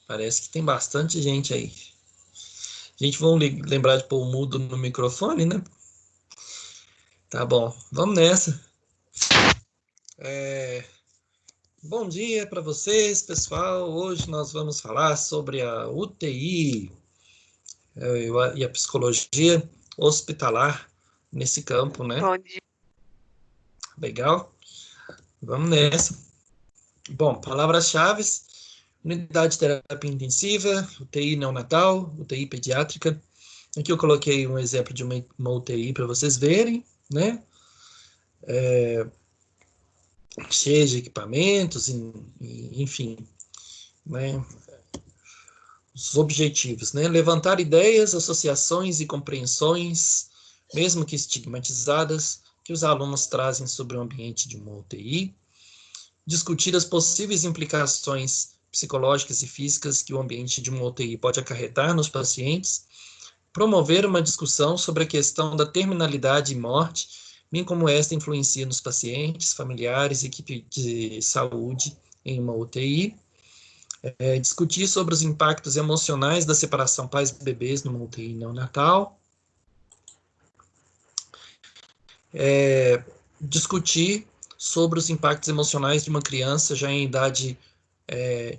Parece que tem bastante gente aí. Gente, vamos lembrar de pôr o mudo no microfone, né? Tá bom, vamos nessa. Bom dia para vocês, pessoal. Hoje nós vamos falar sobre a UTI e a psicologia hospitalar nesse campo, né? Bom dia. Legal? Vamos nessa. Bom, palavras-chave: unidade de terapia intensiva, UTI neonatal, UTI pediátrica. Aqui eu coloquei um exemplo de uma UTI para vocês verem, né? Cheia de equipamentos, enfim, né? Os objetivos, né? Levantar ideias, associações e compreensões, mesmo que estigmatizadas, que os alunos trazem sobre o ambiente de uma UTI. Discutir as possíveis implicações psicológicas e físicas que o ambiente de uma UTI pode acarretar nos pacientes. Promover uma discussão sobre a questão da terminalidade e morte, bem como esta influencia nos pacientes, familiares e equipe de saúde em uma UTI. Discutir sobre os impactos emocionais da separação pais-bebês numa UTI neonatal. Discutir sobre os impactos emocionais de uma criança já em idade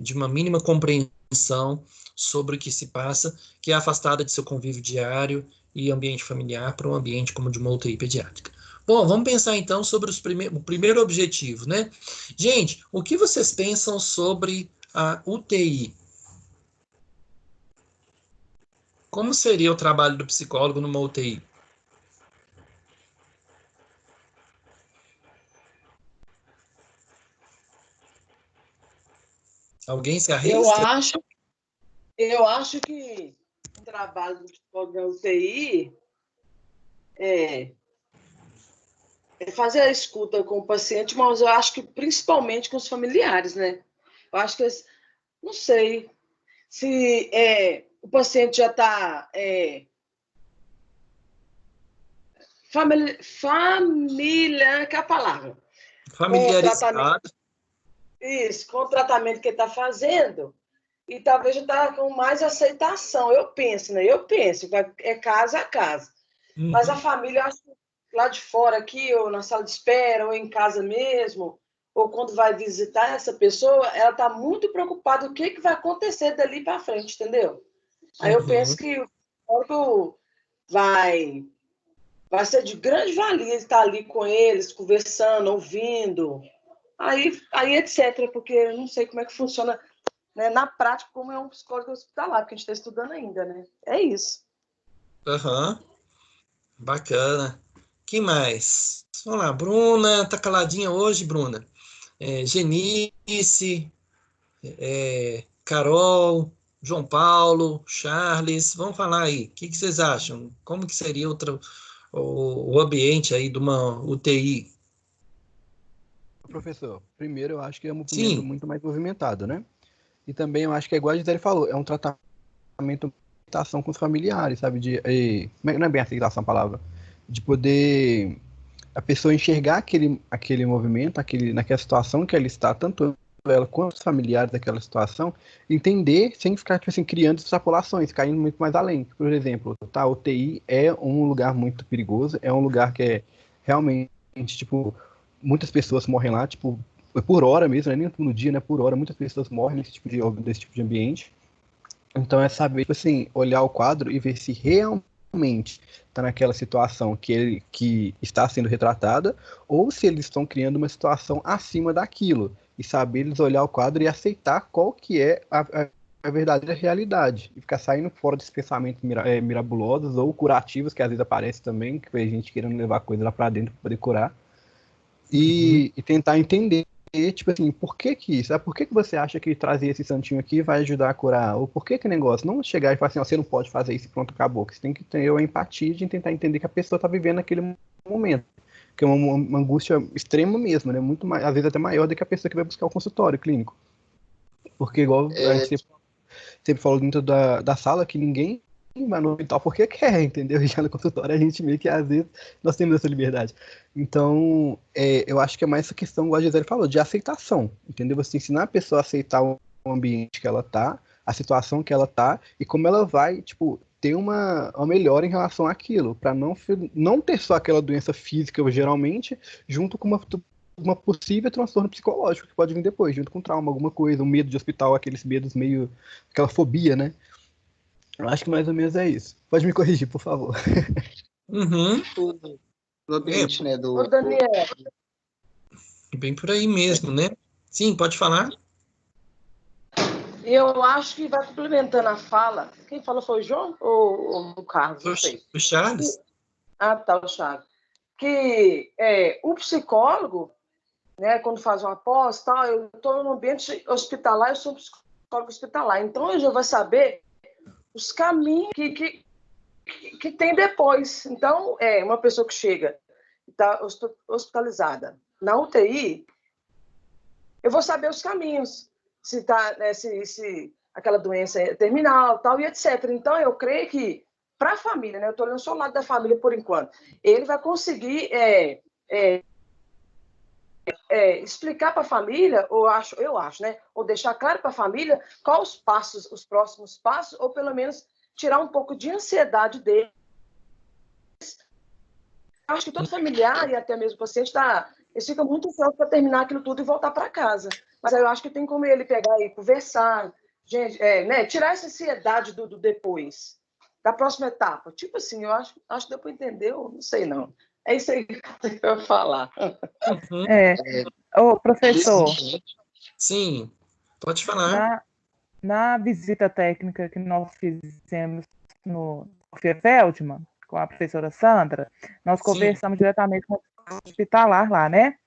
de uma mínima compreensão sobre o que se passa, que é afastada de seu convívio diário e ambiente familiar para um ambiente como de uma UTI pediátrica. Bom, vamos pensar então sobre o primeiro objetivo, né? Gente, o que vocês pensam sobre a UTI? Como seria o trabalho do psicólogo numa UTI? Alguém se arrisca? Eu acho que o trabalho do psicólogo da UTI é fazer a escuta com o paciente, mas eu acho que principalmente com os familiares, né? Eu acho que, não sei, se o paciente já está família, que é a palavra. Familiarizado. Com o tratamento que ele está fazendo, e talvez já está com mais aceitação, eu penso, né? É caso a caso. Uhum. Mas a família, eu acho que lá de fora aqui, ou na sala de espera, ou em casa mesmo, ou quando vai visitar essa pessoa, ela está muito preocupada com o que vai acontecer dali para frente, entendeu? Aí eu penso que o vai ser de grande valia estar ali com eles, conversando, ouvindo, aí etc, porque eu não sei como é que funciona, né, na prática, como é um psicólogo hospitalar, porque a gente está estudando ainda, né? É isso. Bacana. Quem mais? Vamos lá, Bruna, tá caladinha hoje, Bruna? Genice, Carol, João Paulo, Charles, vamos falar aí. O que vocês acham? Como que seria o ambiente aí de uma UTI? Professor, primeiro eu acho que é um movimento Sim. muito mais movimentado, né? E também eu acho que é igual a Gisele falou, é um tratamento de aceitação com os familiares, sabe? Não é bem aceitação a palavra, de poder a pessoa enxergar aquele movimento, naquela situação que ela está, tanto ela quanto os familiares daquela situação, entender sem ficar tipo assim, criando extrapolações, caindo muito mais além. Por exemplo, a UTI é um lugar muito perigoso, é um lugar que é realmente, tipo, muitas pessoas morrem lá, tipo, por hora mesmo, não é nem no dia, né? Por hora, muitas pessoas morrem desse tipo de ambiente. Então é saber, tipo assim, olhar o quadro e ver se realmente está naquela situação que está sendo retratada, ou se eles estão criando uma situação acima daquilo, e saber eles olhar o quadro e aceitar qual que é a verdadeira realidade, e ficar saindo fora desses pensamentos mirabulosos ou curativos, que às vezes aparecem também, que a gente querendo levar coisa lá para dentro para poder curar, e tentar entender, tipo assim, por que isso? Por que você acha que trazer esse santinho aqui vai ajudar a curar? Ou por que negócio? Não chegar e falar assim, você não pode fazer isso e pronto, acabou. Você tem que ter a empatia de tentar entender que a pessoa está vivendo naquele momento. Que é uma angústia extrema mesmo, né? Muito mais, às vezes até maior do que a pessoa que vai buscar o consultório clínico. Porque igual a gente sempre falou dentro da sala, que ninguém mas no hospital porque quer, entendeu? E já no consultório a gente meio que, às vezes, nós temos essa liberdade. Então, eu acho que é mais essa questão, igual a Gisele falou, de aceitação, entendeu? Você ensinar a pessoa a aceitar o ambiente que ela tá, a situação que ela tá, e como ela vai, tipo, ter uma melhora em relação àquilo, para não ter só aquela doença física, geralmente, junto com uma possível transtorno psicológico que pode vir depois, junto com trauma, alguma coisa, um medo de hospital, aqueles medos meio, aquela fobia, né? Eu acho que mais ou menos é isso. Pode me corrigir, por favor. Uhum. Do ambiente, né? Ô, Daniel, Bem por aí mesmo, né? Sim, pode falar. eu acho que vai complementando a fala. Quem falou foi o João ou o Carlos? Não sei. O Charles? Ah, tá, o Thiago. Que o psicólogo, né, quando faz uma pós, tal, eu estou no ambiente hospitalar, eu sou um psicólogo hospitalar, então eu já vou saber os caminhos que tem depois. Então, uma pessoa que chega e está hospitalizada na UTI, eu vou saber os caminhos, se aquela doença é terminal, tal, e etc. Então, eu creio que, para a família, né, eu estou olhando só o lado da família por enquanto, ele vai conseguir explicar para a família, eu acho, né, ou deixar claro para a família quais os próximos passos, ou pelo menos tirar um pouco de ansiedade dele. Eu acho que todo familiar e até mesmo o paciente eles ficam muito ansiosos para terminar aquilo tudo e voltar para casa. Mas aí eu acho que tem como ele pegar e conversar, gente, né, tirar essa ansiedade do depois, da próxima etapa. Tipo assim, eu acho que deu para entender, eu não sei não. É isso aí que eu vou falar. Uhum. Ô, professor, Sim, pode falar. na visita técnica que nós fizemos no Sofia Feldman, com a professora Sandra, nós Sim. conversamos diretamente com o hospitalar lá, né?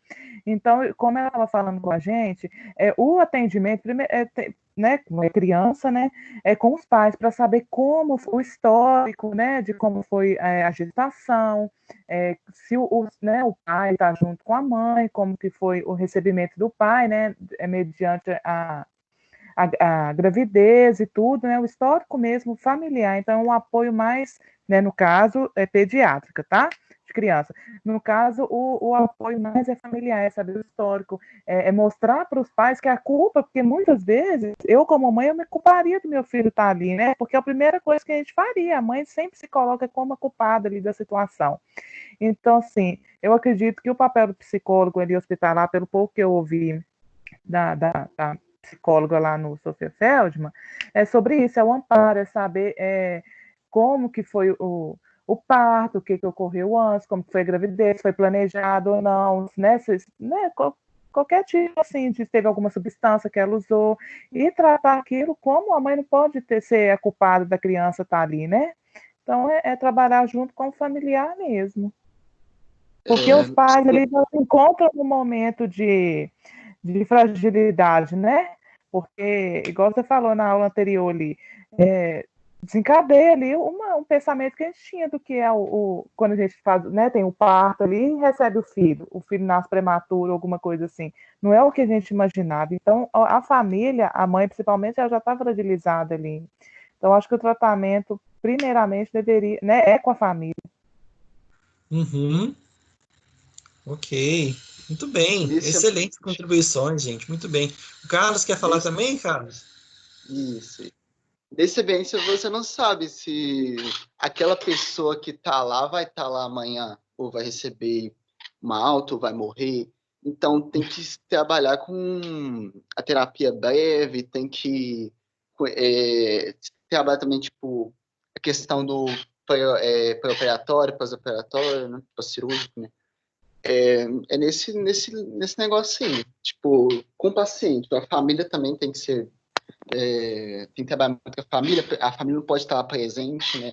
Então, como ela estava falando com a gente, o atendimento, primeiro, né, como é criança, né, com os pais, para saber como o histórico, né, de como foi a gestação, se né, o pai está junto com a mãe, como que foi o recebimento do pai, né, mediante a gravidez e tudo, né, o histórico mesmo familiar. Então, um apoio mais, né, no caso, pediátrica, tá? De criança. No caso, o apoio mais é familiar, é saber o histórico, mostrar para os pais que a culpa, porque muitas vezes, eu como mãe, eu me culparia do meu filho estar ali, né? Porque é a primeira coisa que a gente faria, a mãe sempre se coloca como a culpada ali da situação. Então, assim, eu acredito que o papel do psicólogo ali hospitalar, pelo pouco que eu ouvi da psicóloga lá no Sofia Feldman, é sobre isso, é o amparo, é saber como que foi o parto, o que ocorreu antes, como que foi a gravidez, foi planejado ou não, né, qualquer tipo assim, de teve alguma substância que ela usou, e tratar aquilo como a mãe não pode ser a culpada da criança estar ali, né? Então, trabalhar junto com o familiar mesmo. Porque os pais ali não se encontram no momento de fragilidade, né? Porque, igual você falou na aula anterior ali, desencadeia ali um pensamento que a gente tinha do que é quando a gente faz, né, tem o parto ali e recebe o filho nasce prematuro, alguma coisa assim. Não é o que a gente imaginava. Então, a família, a mãe principalmente, ela já está fragilizada ali. Então, acho que o tratamento, primeiramente, deveria, né, é com a família. Uhum. Ok, muito bem. Excelentes contribuições, gente. Muito bem. O Carlos quer falar também, Carlos? Isso. Nesse ambiente você não sabe se aquela pessoa que está lá vai estar lá amanhã, ou vai receber uma alta, ou vai morrer. Então tem que trabalhar com a terapia breve, tem que trabalhar também, tipo, a questão do pré-operatório, pós-operatório, né? Pós-cirúrgico, né? Nesse negócio assim, tipo, com o paciente. A família também tem que ser, tem que trabalhar muito com a família não pode estar lá presente, né?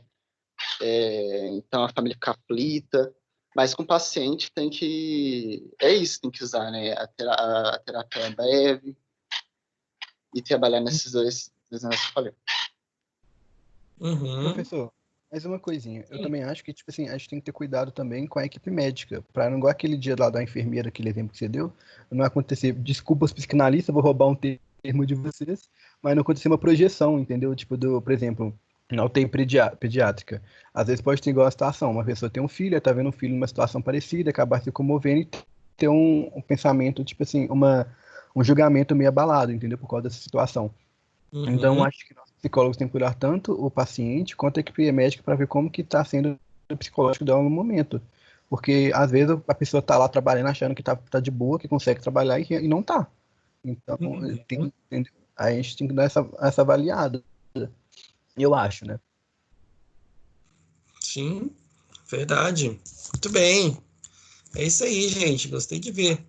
Então a família fica aflita, mas com o paciente tem que, tem que usar, né? A terapia breve e trabalhar nesses dois negócios que eu falei. Uhum. Professor, mais uma coisinha. Eu também acho que, tipo assim, a gente tem que ter cuidado também com a equipe médica, para não igual aquele dia lá da enfermeira, aquele exemplo que você deu, não acontecer, desculpa os psicanalistas, vou roubar um termo de vocês, mas não acontecer uma projeção, entendeu? Tipo, por exemplo, na UTI pediátrica. Às vezes pode ter igual a situação, uma pessoa tem um filho, está vendo um filho numa situação parecida, acabar se comovendo e ter um pensamento, tipo assim, um julgamento meio abalado, entendeu? Por causa dessa situação. Então, acho que nós psicólogos temos que cuidar tanto o paciente quanto a equipe médica para ver como que está sendo o psicológico dela no momento. Porque, às vezes, a pessoa está lá trabalhando achando que tá de boa, que consegue trabalhar e não está. Então, entendeu? Aí a gente tem que dar essa avaliada, eu acho, né? Sim, verdade. Muito bem. É isso aí, gente. Gostei de ver.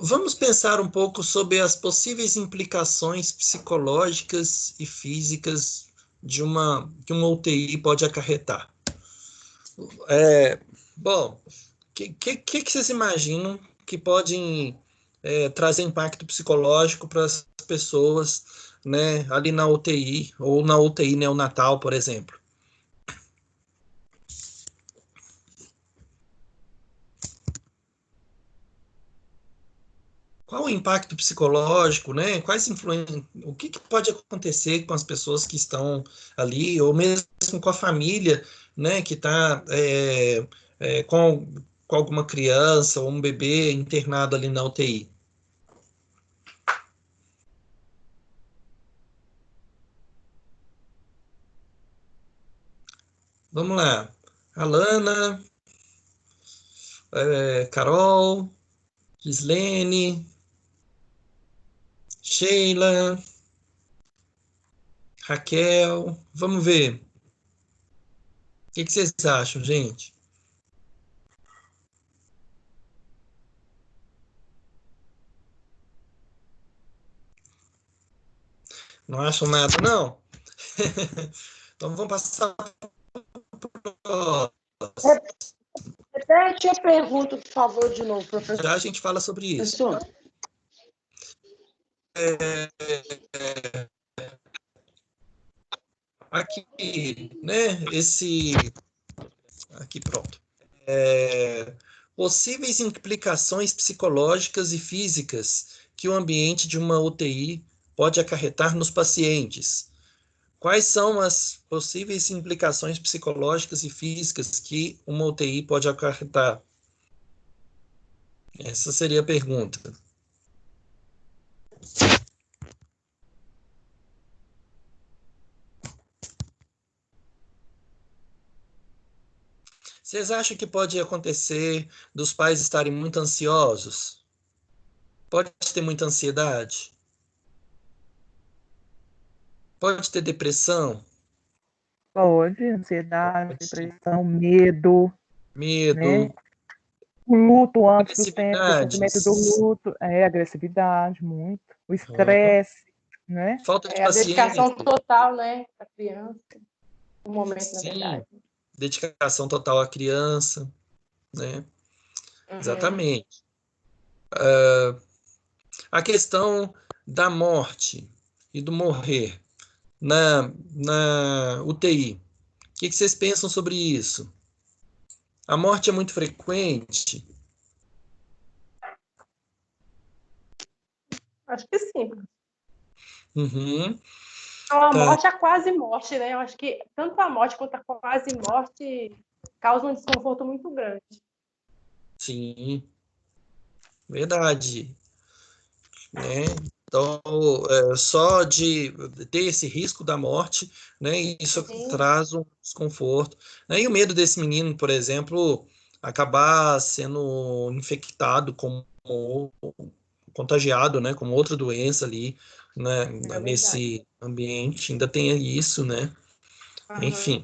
Vamos pensar um pouco sobre as possíveis implicações psicológicas e físicas que uma UTI pode acarretar. Bom, que vocês imaginam que podem trazer impacto psicológico para as pessoas, né, ali na UTI ou na UTI neonatal, por exemplo? Qual o impacto psicológico, né? Quais influências, o que pode acontecer com as pessoas que estão ali, ou mesmo com a família, né, que está com alguma criança ou um bebê internado ali na UTI? Vamos lá. Alana, Carol, Gislene, Sheila, Raquel, vamos ver. O que vocês acham, gente? Não acham nada, não? Então vamos passar para Repete a pergunta, por favor, de novo, professor. já a gente fala sobre isso. Professor. Aqui, né, aqui pronto. Possíveis implicações psicológicas e físicas que o ambiente de uma UTI pode acarretar nos pacientes. Quais são as possíveis implicações psicológicas e físicas que uma UTI pode acarretar? Essa seria a pergunta. Vocês acham que pode acontecer dos pais estarem muito ansiosos? Pode ter muita ansiedade? Pode ter depressão? Pode, ansiedade, depressão, medo, né? Medo? O luto antes do tempo, o sentimento do Agressividades? luto, agressividade, muito. O estresse, né? Falta de A dedicação paciência? total, né, da criança, no momento, na Sim, verdade. dedicação total à criança, né? Exatamente. A questão da morte e do morrer na UTI. O que vocês pensam sobre isso? A morte é muito frequente? Acho que sim. Uhum, Então, a tá. morte é a quase morte, né? Eu acho que tanto a morte quanto a quase morte causam um desconforto muito grande. Sim, verdade. Né? Então, só de ter esse risco da morte, né, isso Sim. traz um desconforto. Né? E o medo desse menino, por exemplo, acabar sendo infectado contagiado, né, com outra doença ali, né, nesse ambiente, ainda tem isso, né? Enfim.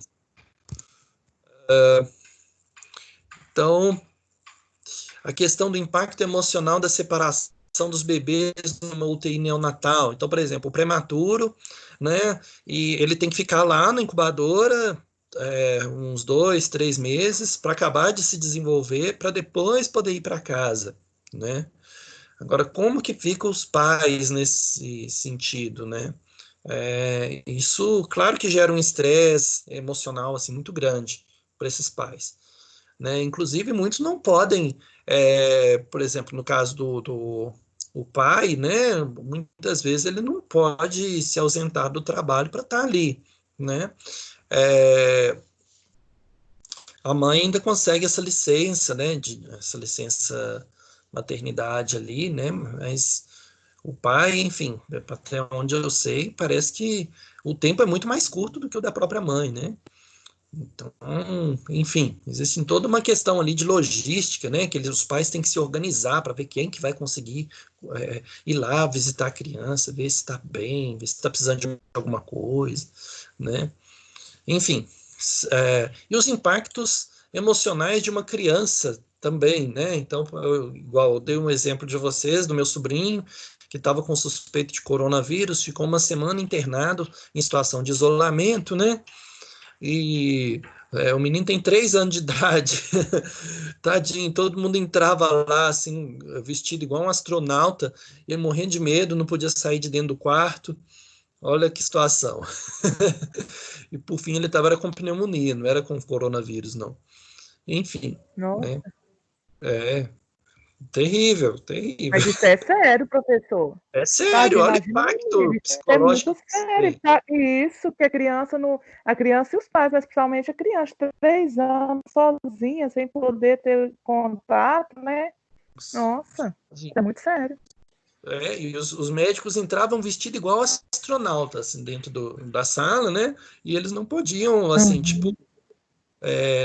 Então, a questão do impacto emocional da separação dos bebês numa UTI neonatal. Então, por exemplo, o prematuro, né, e ele tem que ficar lá na incubadora uns 2, 3 meses para acabar de se desenvolver, para depois poder ir para casa, né? Agora, como que ficam os pais nesse sentido, né? Isso, claro que gera um estresse emocional assim muito grande para esses pais, né? Inclusive, muitos não podem, por exemplo, no caso o pai, né, muitas vezes ele não pode se ausentar do trabalho para estar ali, né? A mãe ainda consegue essa licença, né, essa licença maternidade ali, né, mas o pai, enfim, até onde eu sei, parece que o tempo é muito mais curto do que o da própria mãe, né? Então, enfim, existe toda uma questão ali de logística, né? Que os pais têm que se organizar para ver quem que vai conseguir ir lá visitar a criança, ver se está bem, ver se está precisando de alguma coisa, né? Enfim, e os impactos emocionais de uma criança também, né? Então, igual eu dei um exemplo de vocês, do meu sobrinho, que estava com suspeito de coronavírus, ficou uma semana internado em situação de isolamento, né? E o menino tem 3 anos de idade, tadinho, todo mundo entrava lá, assim, vestido igual um astronauta, e ele morrendo de medo, não podia sair de dentro do quarto. Olha que situação. E por fim ele estava com pneumonia, não era com coronavírus, não. Enfim, Nossa, né? É terrível, terrível. mas isso é sério, professor. É sério, Tadinho, olha o imagina o impacto menino, isso é psicológico muito que isso sério. tem. Isso, que a criança e os pais, mas principalmente a criança, 3 anos, sozinha, sem poder ter contato, né? Nossa, isso é muito sério. E os médicos entravam vestidos igual astronautas assim, dentro da sala, né? E eles não podiam, assim, tipo,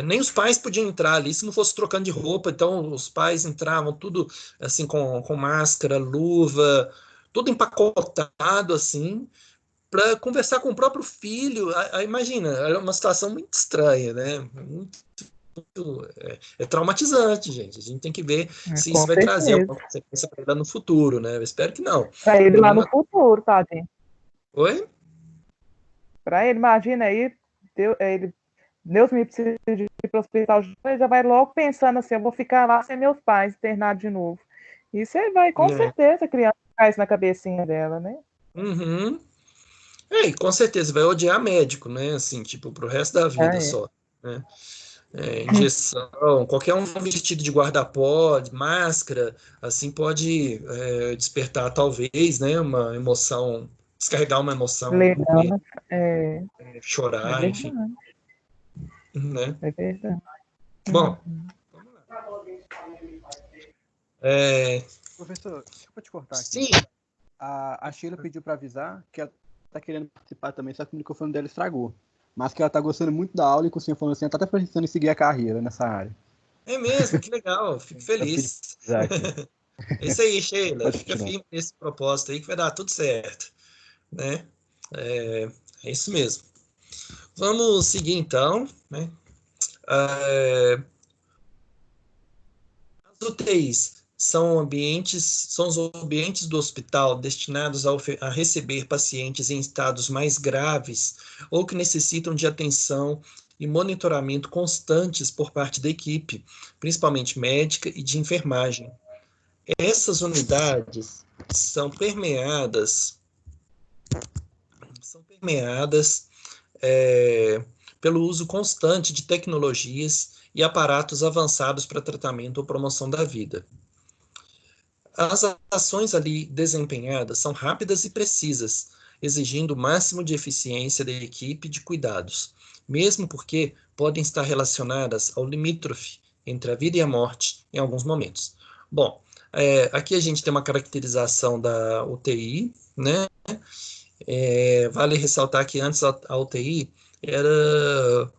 nem os pais podiam entrar ali se não fosse trocando de roupa. Então, os pais entravam tudo assim com máscara, luva, tudo empacotado assim, para conversar com o próprio filho. Imagina, era uma situação muito estranha, né? É traumatizante, gente. A gente tem que ver se isso Com vai trazer certeza. alguma consequência para ele no futuro, né? Eu espero que não. Para ele lá no Nenhuma... futuro, tadinho. Oi? Para ele, imagina aí, Deus me precisa de ir para o hospital, ele já vai logo pensando assim, eu vou ficar lá sem meus pais, internado de novo. Isso aí vai, com certeza, a criança faz na cabecinha dela, né? Uhum. E com certeza vai odiar médico, né? Assim, tipo, pro resto da vida só, né? Injeção, qualquer um vestido de guarda-pó, de máscara, assim, pode despertar, talvez, né? Uma emoção, descarregar uma emoção, Legal, é chorar, verdade, enfim, né? é verdade. Bom, vamos lá. Professor, desculpa te cortar aqui. Sim. A Sheila pediu para avisar que ela tá querendo participar também, só que o microfone dela estragou. Mas que ela tá gostando muito da aula e com o senhor falando assim, ela tá até pensando em seguir a carreira nessa área. É mesmo, que legal, fico feliz. É isso aí, Sheila, fica firme nesse propósito aí que vai dar tudo certo, né? É isso mesmo. Vamos seguir então, né? As UTIs são os ambientes do hospital destinados a receber pacientes em estados mais graves ou que necessitam de atenção e monitoramento constantes por parte da equipe, principalmente médica e de enfermagem. Essas unidades são permeadas pelo uso constante de tecnologias e aparatos avançados para tratamento ou promoção da vida. As ações ali desempenhadas são rápidas e precisas, exigindo o máximo de eficiência da equipe de cuidados, mesmo porque podem estar relacionadas ao limítrofe entre a vida e a morte em alguns momentos. Bom, aqui a gente tem uma caracterização da UTI, né? Vale ressaltar que antes a UTI era,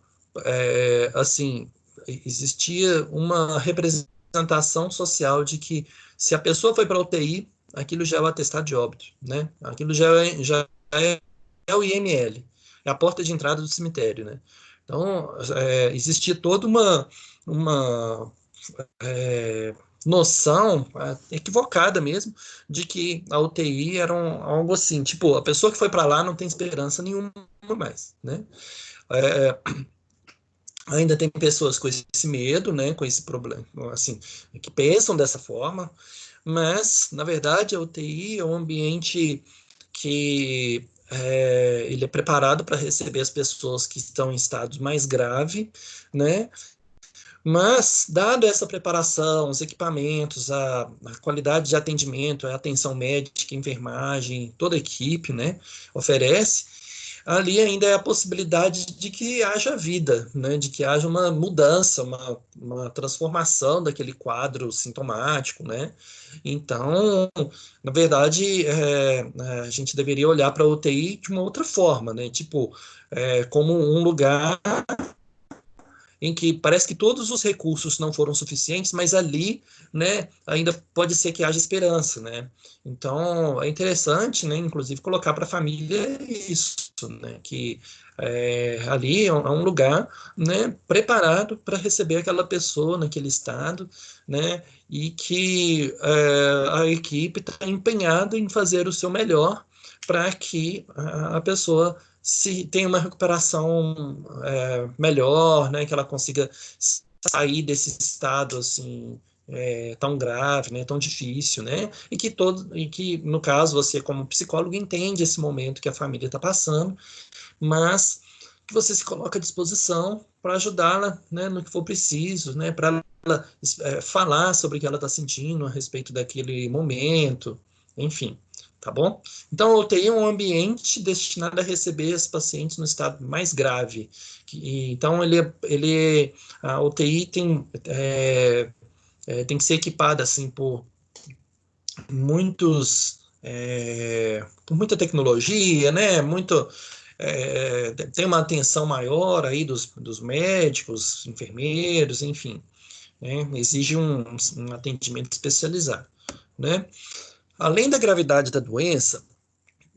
assim, existia uma representação social de que se a pessoa foi para a UTI, aquilo já é o atestado de óbito, né? Aquilo já é o IML, é a porta de entrada do cemitério, né? Então, existia toda uma noção equivocada mesmo de que a UTI era algo assim, tipo, a pessoa que foi para lá não tem esperança nenhuma mais, né? Ainda tem pessoas com esse medo, né, com esse problema, assim, que pensam dessa forma, mas, na verdade, a UTI é um ambiente que ele é preparado para receber as pessoas que estão em estados mais graves, né, Mas, dada essa preparação, os equipamentos, a qualidade de atendimento, a atenção médica, enfermagem, toda a equipe, né, oferece, ali ainda é a possibilidade de que haja vida, né, de que haja uma mudança, uma transformação daquele quadro sintomático, né. Então, na verdade, a gente deveria olhar para a UTI de uma outra forma, né, tipo, como um lugar em que parece que todos os recursos não foram suficientes, mas ali, né, ainda pode ser que haja esperança, né? Então, é interessante, né, inclusive, colocar para a família isso, né, que ali é um lugar, né, preparado para receber aquela pessoa naquele estado, né, e que a equipe está empenhada em fazer o seu melhor para que a pessoa se tem uma recuperação melhor, né, que ela consiga sair desse estado assim tão grave, né, tão difícil, né, e que no caso você como psicólogo entende esse momento que a família está passando, mas que você se coloca à disposição para ajudá-la, né, no que for preciso, né, para ela falar sobre o que ela está sentindo a respeito daquele momento, enfim. Tá bom? Então, a UTI é um ambiente destinado a receber os pacientes no estado mais grave. Então, a UTI tem que ser equipada assim, por muita tecnologia, né? Tem uma atenção maior aí dos médicos, enfermeiros, enfim. Né? Exige um atendimento especializado. Né? Além da gravidade da doença,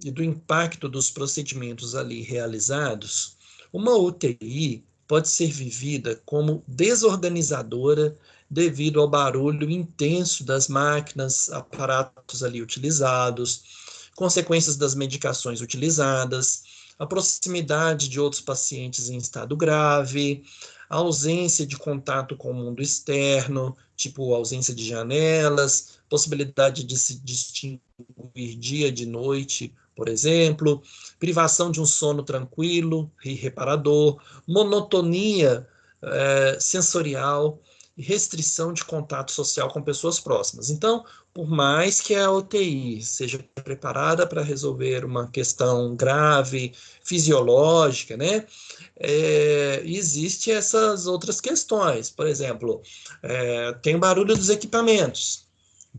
e do impacto dos procedimentos ali realizados, uma UTI pode ser vivida como desorganizadora devido ao barulho intenso das máquinas, aparatos ali utilizados, consequências das medicações utilizadas, a proximidade de outros pacientes em estado grave, a ausência de contato com o mundo externo, tipo ausência de janelas, possibilidade de se distinguir dia de noite, por exemplo, privação de um sono tranquilo e reparador, monotonia sensorial, restrição de contato social com pessoas próximas. Então, por mais que a UTI seja preparada para resolver uma questão grave, fisiológica, né, existe essas outras questões. Por exemplo, tem o barulho dos equipamentos.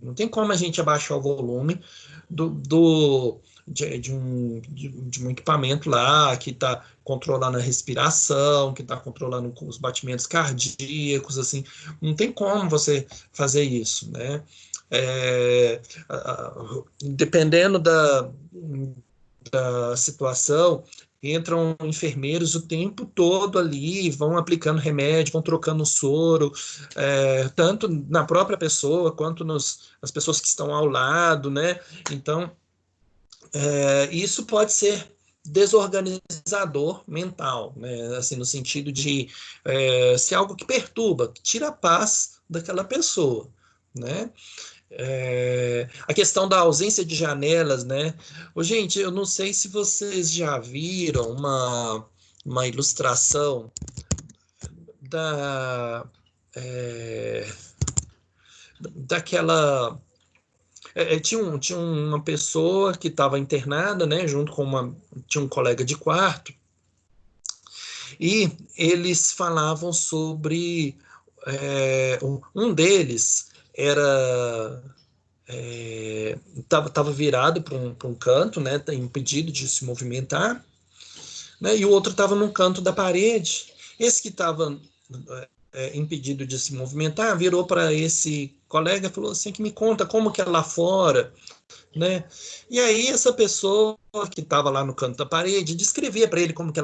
Não tem como a gente abaixar o volume de um equipamento lá que está controlando a respiração, que está controlando os batimentos cardíacos, assim, não tem como você fazer isso, né? Dependendo da situação, entram enfermeiros o tempo todo ali, vão aplicando remédio, vão trocando soro, tanto na própria pessoa, quanto nas pessoas que estão ao lado, né? Então, isso pode ser desorganizador mental, né? Assim, no sentido de ser algo que perturba, que tira a paz daquela pessoa, né? A questão da ausência de janelas, né? Gente, eu não sei se vocês já viram uma ilustração daquela. Tinha uma pessoa que estava internada, né? Junto com tinha um colega de quarto, e eles falavam sobre. Um deles estava virado para um canto, né, impedido de se movimentar, né, e o outro estava num canto da parede. Esse que estava impedido de se movimentar virou para esse colega e falou assim, que me conta como que é lá fora, né? E aí essa pessoa que estava lá no canto da parede descrevia para ele como que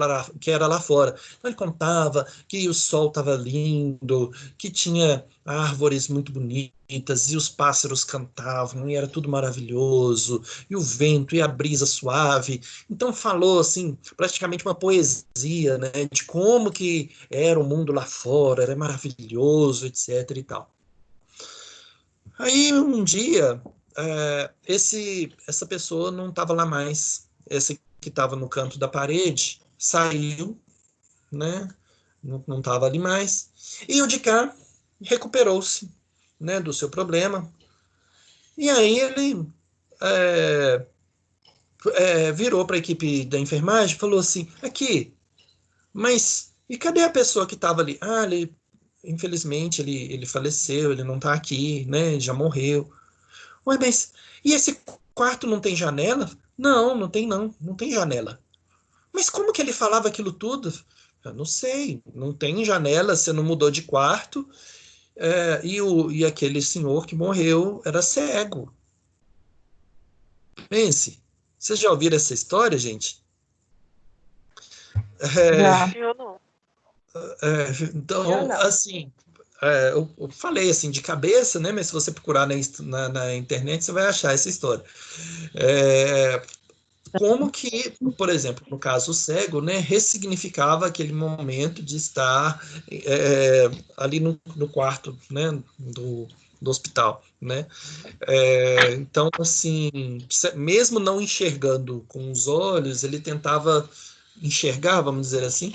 era lá fora. Então, ele contava que o sol estava lindo, que tinha árvores muito bonitas, e os pássaros cantavam, e era tudo maravilhoso, e o vento e a brisa suave. Então falou assim, praticamente uma poesia, né, de como que era o mundo lá fora, era maravilhoso, etc. e tal. Aí um dia essa pessoa não estava lá mais, esse que estava no canto da parede saiu, né? não estava ali mais. E o de cá recuperou-se, né, do seu problema. E aí ele virou para a equipe da enfermagem e falou assim, aqui, mas e cadê a pessoa que estava ali? Ah, infelizmente ele faleceu, ele não está aqui, né, já morreu. Ué, mas e esse quarto não tem janela? Não, não tem janela. Mas como que ele falava aquilo tudo? Eu não sei, não tem janela, você não mudou de quarto, e aquele senhor que morreu era cego. Pense, vocês já ouviram essa história, gente? Já. Eu não. Então, assim, eu falei assim de cabeça, né? Mas se você procurar na internet, você vai achar essa história. Como que, por exemplo, no caso cego, né, ressignificava aquele momento de estar ali no quarto, né, do hospital, né? Então, assim, mesmo não enxergando com os olhos, ele tentava enxergar, vamos dizer assim,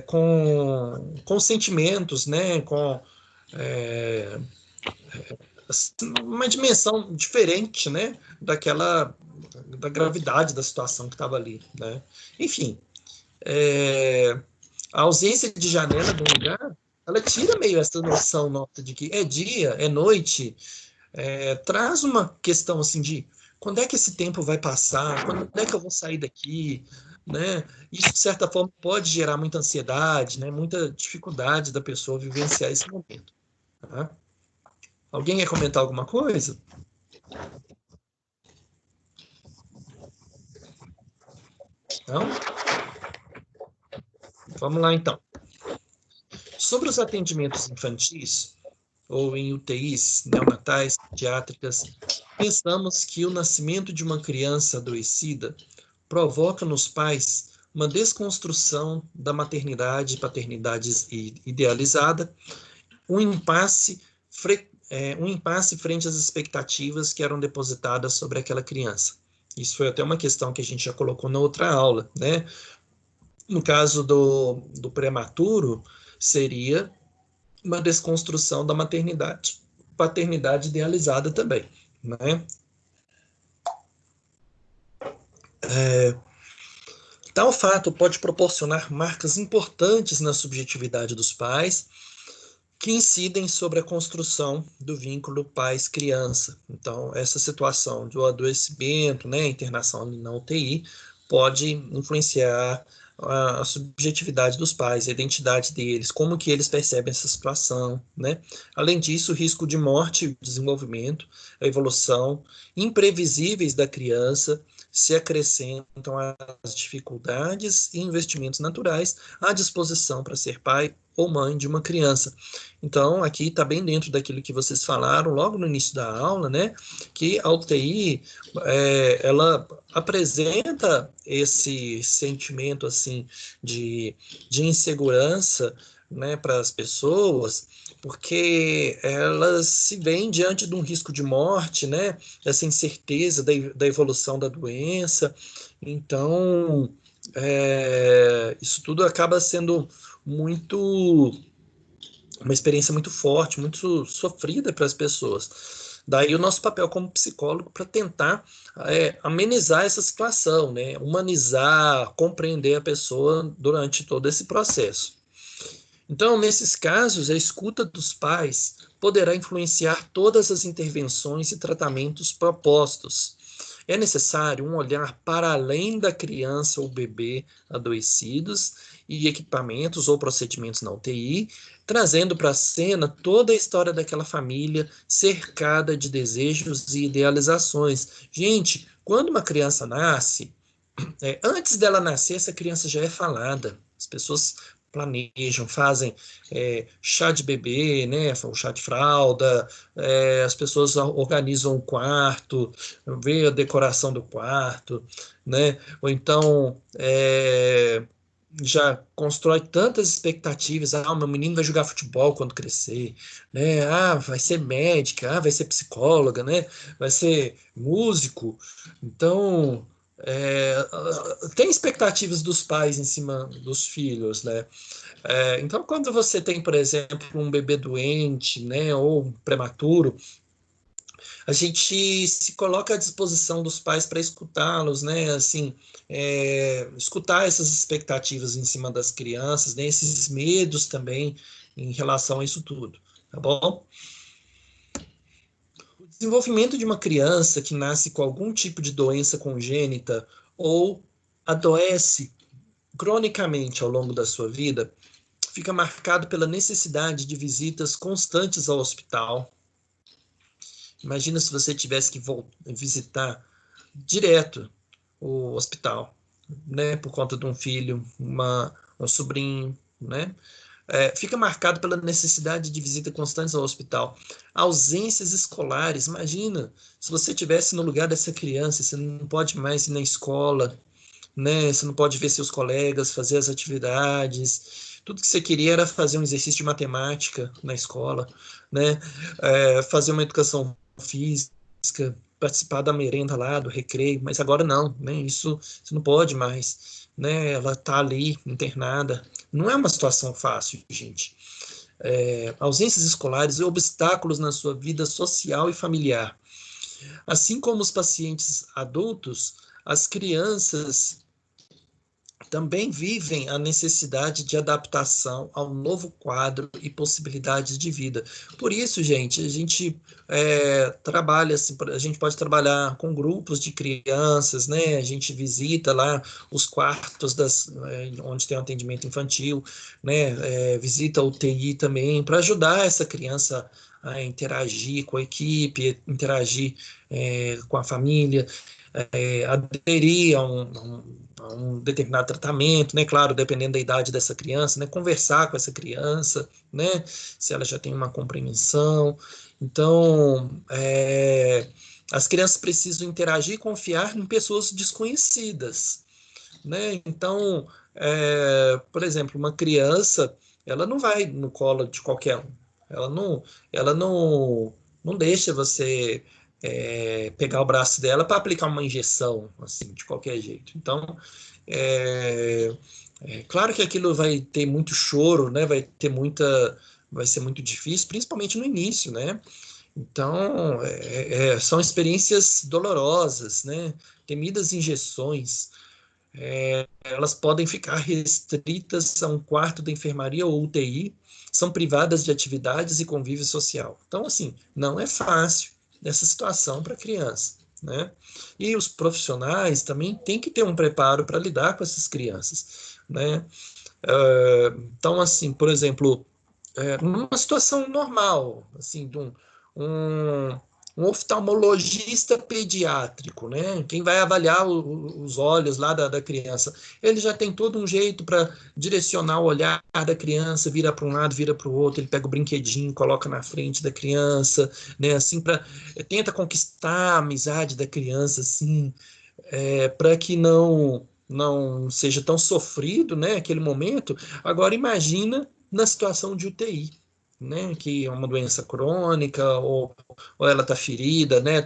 com sentimentos, né? Com uma dimensão diferente, né? Da gravidade da situação que estava ali, né? Enfim, a ausência de janela do lugar, ela tira meio essa noção nossa de que é dia, é noite, traz uma questão assim de quando é que esse tempo vai passar, quando é que eu vou sair daqui, né? Isso, de certa forma, pode gerar muita ansiedade, né? Muita dificuldade da pessoa vivenciar esse momento. Tá? Alguém quer comentar alguma coisa? Não? Vamos lá, então. Sobre os atendimentos infantis, ou em UTIs neonatais, pediátricas, pensamos que o nascimento de uma criança adoecida provoca nos pais uma desconstrução da maternidade e paternidade idealizada, um impasse frente às expectativas que eram depositadas sobre aquela criança. Isso foi até uma questão que a gente já colocou na outra aula, né? No caso do prematuro, seria uma desconstrução da maternidade, paternidade idealizada também, né? Tal fato pode proporcionar marcas importantes na subjetividade dos pais, que incidem sobre a construção do vínculo pais-criança. Então, essa situação do adoecimento, né, internação na UTI, pode influenciar a subjetividade dos pais, a identidade deles, como que eles percebem essa situação, né? Além disso, o risco de morte, o desenvolvimento, a evolução imprevisíveis da criança se acrescentam às dificuldades e investimentos naturais à disposição para ser pai ou mãe de uma criança. Então, aqui está bem dentro daquilo que vocês falaram logo no início da aula, né? Que a UTI, ela apresenta esse sentimento, assim, de insegurança, né, para as pessoas, porque elas se veem diante de um risco de morte, né? Essa incerteza da evolução da doença. Então, isso tudo acaba sendo uma experiência muito forte, muito sofrida para as pessoas. Daí o nosso papel como psicólogo para tentar amenizar essa situação, né? Humanizar, compreender a pessoa durante todo esse processo. Então, nesses casos, a escuta dos pais poderá influenciar todas as intervenções e tratamentos propostos. É necessário um olhar para além da criança ou bebê adoecidos e equipamentos ou procedimentos na UTI, trazendo para a cena toda a história daquela família cercada de desejos e idealizações. Gente, quando uma criança nasce, antes dela nascer, essa criança já é falada. As pessoas planejam, fazem chá de bebê, né, o chá de fralda, as pessoas organizam o quarto, vê a decoração do quarto, né, ou então já constrói tantas expectativas, o meu menino vai jogar futebol quando crescer, né, vai ser médica, vai ser psicóloga, né, vai ser músico, então tem expectativas dos pais em cima dos filhos, né? Então, quando você tem, por exemplo, um bebê doente, né, ou prematuro, a gente se coloca à disposição dos pais para escutá-los, né? Assim, escutar essas expectativas em cima das crianças, né? Esses medos também em relação a isso tudo, tá bom? O desenvolvimento de uma criança que nasce com algum tipo de doença congênita ou adoece cronicamente ao longo da sua vida fica marcado pela necessidade de visitas constantes ao hospital. Imagina se você tivesse que visitar direto o hospital, né, por conta de um filho, um sobrinho, né? Fica marcado pela necessidade de visita constantes ao hospital. Ausências escolares, imagina, se você estivesse no lugar dessa criança, você não pode mais ir na escola, né? Você não pode ver seus colegas, fazer as atividades. Tudo que você queria era fazer um exercício de matemática na escola, né? Fazer uma educação física, participar da merenda lá, do recreio, mas agora não, né? Isso você não pode mais, né? Ela está ali internada. Não é uma situação fácil, gente. Ausências escolares e obstáculos na sua vida social e familiar. Assim como os pacientes adultos, as crianças também vivem a necessidade de adaptação ao novo quadro e possibilidades de vida. Por isso, gente, a gente trabalha, assim, a gente pode trabalhar com grupos de crianças, né? A gente visita lá os quartos onde tem um atendimento infantil, né? Visita a UTI também, para ajudar essa criança a interagir com a equipe, interagir com a família, aderir a um determinado tratamento, né? Claro, dependendo da idade dessa criança, né? Conversar com essa criança, né? Se ela já tem uma compreensão. Então, as crianças precisam interagir e confiar em pessoas desconhecidas, né? Então, por exemplo, uma criança, ela não vai no colo de qualquer um. Ela não deixa você pegar o braço dela para aplicar uma injeção, assim, de qualquer jeito. Então, claro que aquilo vai ter muito choro, né? Vai ser muito difícil, principalmente no início, né? Então, são experiências dolorosas, né? Temidas injeções. Elas podem ficar restritas a um quarto da enfermaria ou UTI, são privadas de atividades e convívio social. Então, assim, não é fácil essa situação para a criança, né? E os profissionais também têm que ter um preparo para lidar com essas crianças, né? Então, assim, por exemplo, numa situação normal, assim, de um oftalmologista pediátrico, né? Quem vai avaliar os olhos lá da criança, ele já tem todo um jeito para direcionar o olhar da criança, vira para um lado, vira para o outro, ele pega o brinquedinho, coloca na frente da criança, né? Assim, tenta conquistar a amizade da criança, assim, para que não seja tão sofrido, né? Aquele momento. Agora imagina na situação de UTI, né, que é uma doença crônica, ou ela está ferida, né,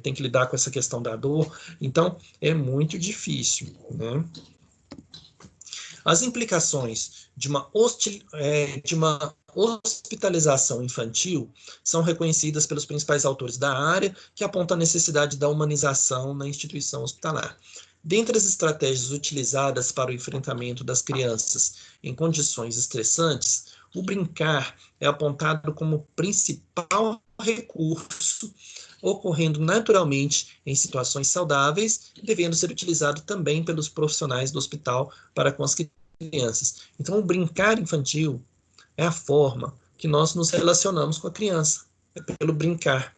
tem que lidar com essa questão da dor, então é muito difícil, né? As implicações de uma hospitalização infantil são reconhecidas pelos principais autores da área, que apontam a necessidade da humanização na instituição hospitalar. Dentre as estratégias utilizadas para o enfrentamento das crianças em condições estressantes, o brincar é apontado como principal recurso, ocorrendo naturalmente em situações saudáveis, devendo ser utilizado também pelos profissionais do hospital para com as crianças. Então, o brincar infantil é a forma que nós nos relacionamos com a criança. É pelo brincar,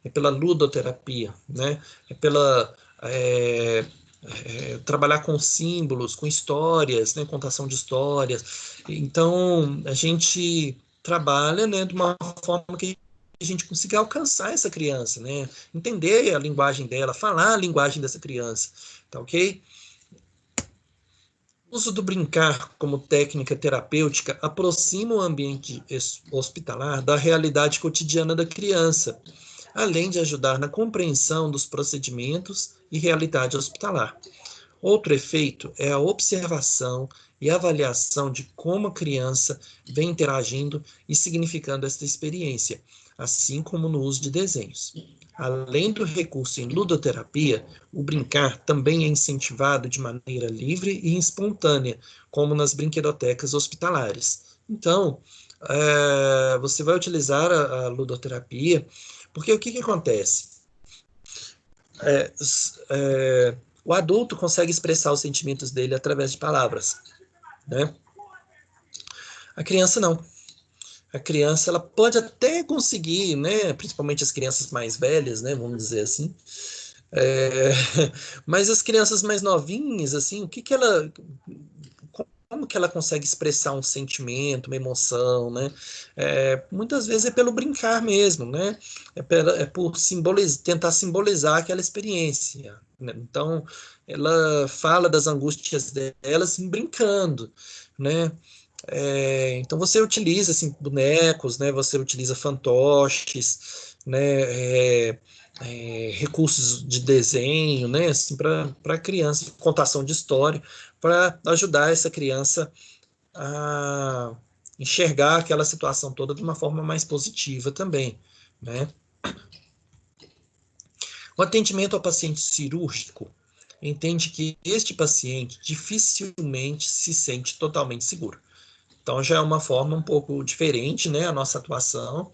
é pela ludoterapia, né? É pela trabalhar com símbolos, com histórias, né? Contação de histórias. Então, a gente trabalha, né, de uma forma que a gente consiga alcançar essa criança, né? Entender a linguagem dela, falar a linguagem dessa criança, tá ok? O uso do brincar como técnica terapêutica aproxima o ambiente hospitalar da realidade cotidiana da criança, além de ajudar na compreensão dos procedimentos e realidade hospitalar. Outro efeito é a observação e avaliação de como a criança vem interagindo e significando esta experiência, assim como no uso de desenhos. Além do recurso em ludoterapia, o brincar também é incentivado de maneira livre e espontânea, como nas brinquedotecas hospitalares. Então, você vai utilizar a ludoterapia, porque o que acontece? O adulto consegue expressar os sentimentos dele através de palavras, né? A criança não. A criança, ela pode até conseguir, né? Principalmente as crianças mais velhas, né? Vamos dizer assim. Mas as crianças mais novinhas, assim, como que ela consegue expressar um sentimento, uma emoção, né? Muitas vezes é pelo brincar mesmo, né? É por tentar simbolizar aquela experiência, né? Então, ela fala das angústias delas brincando, né? Então, você utiliza assim, bonecos, né? Você utiliza fantoches, né? Recursos de desenho, né? Assim, para criança, contação de história, para ajudar essa criança a enxergar aquela situação toda de uma forma mais positiva também, né? O atendimento ao paciente cirúrgico entende que este paciente dificilmente se sente totalmente seguro. Então, já é uma forma um pouco diferente, né, a nossa atuação.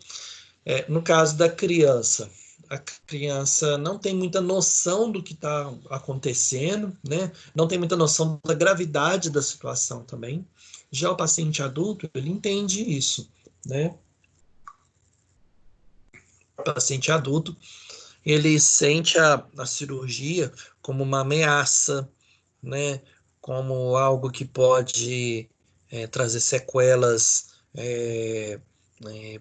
No caso da criança, a criança não tem muita noção do que está acontecendo, né? Não tem muita noção da gravidade da situação também. Já o paciente adulto, ele entende isso, né? O paciente adulto, ele sente a cirurgia como uma ameaça, né? Como algo que pode trazer sequelas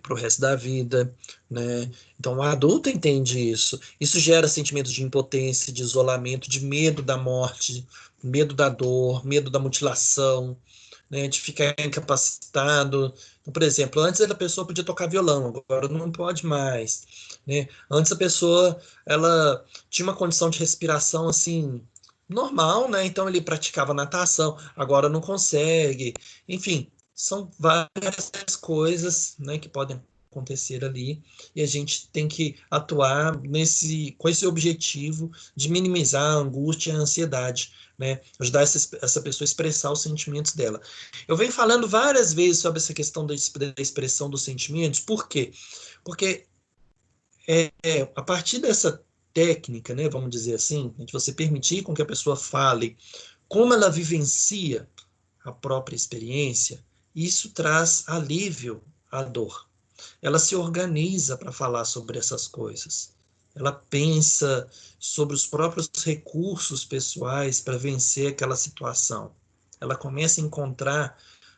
para o resto da vida, né? Então, o adulto entende isso. Isso gera sentimentos de impotência, de isolamento, de medo da morte, medo da dor, medo da mutilação, né? De ficar incapacitado. Então, por exemplo, antes a pessoa podia tocar violão, agora não pode mais, né? Antes a pessoa ela tinha uma condição de respiração assim normal, né? Então ele praticava natação, agora não consegue. Enfim, são várias coisas, né, que podem acontecer ali e a gente tem que atuar com esse objetivo de minimizar a angústia e a ansiedade, né? Ajudar essa pessoa a expressar os sentimentos dela. Eu venho falando várias vezes sobre essa questão da expressão dos sentimentos, por quê? Porque a partir dessa técnica, né, vamos dizer assim, de você permitir com que a pessoa fale como ela vivencia a própria experiência, isso traz alívio à dor. Ela se organiza para falar sobre essas coisas. Ela pensa sobre os próprios recursos pessoais para vencer aquela situação. Ela começa a encontrar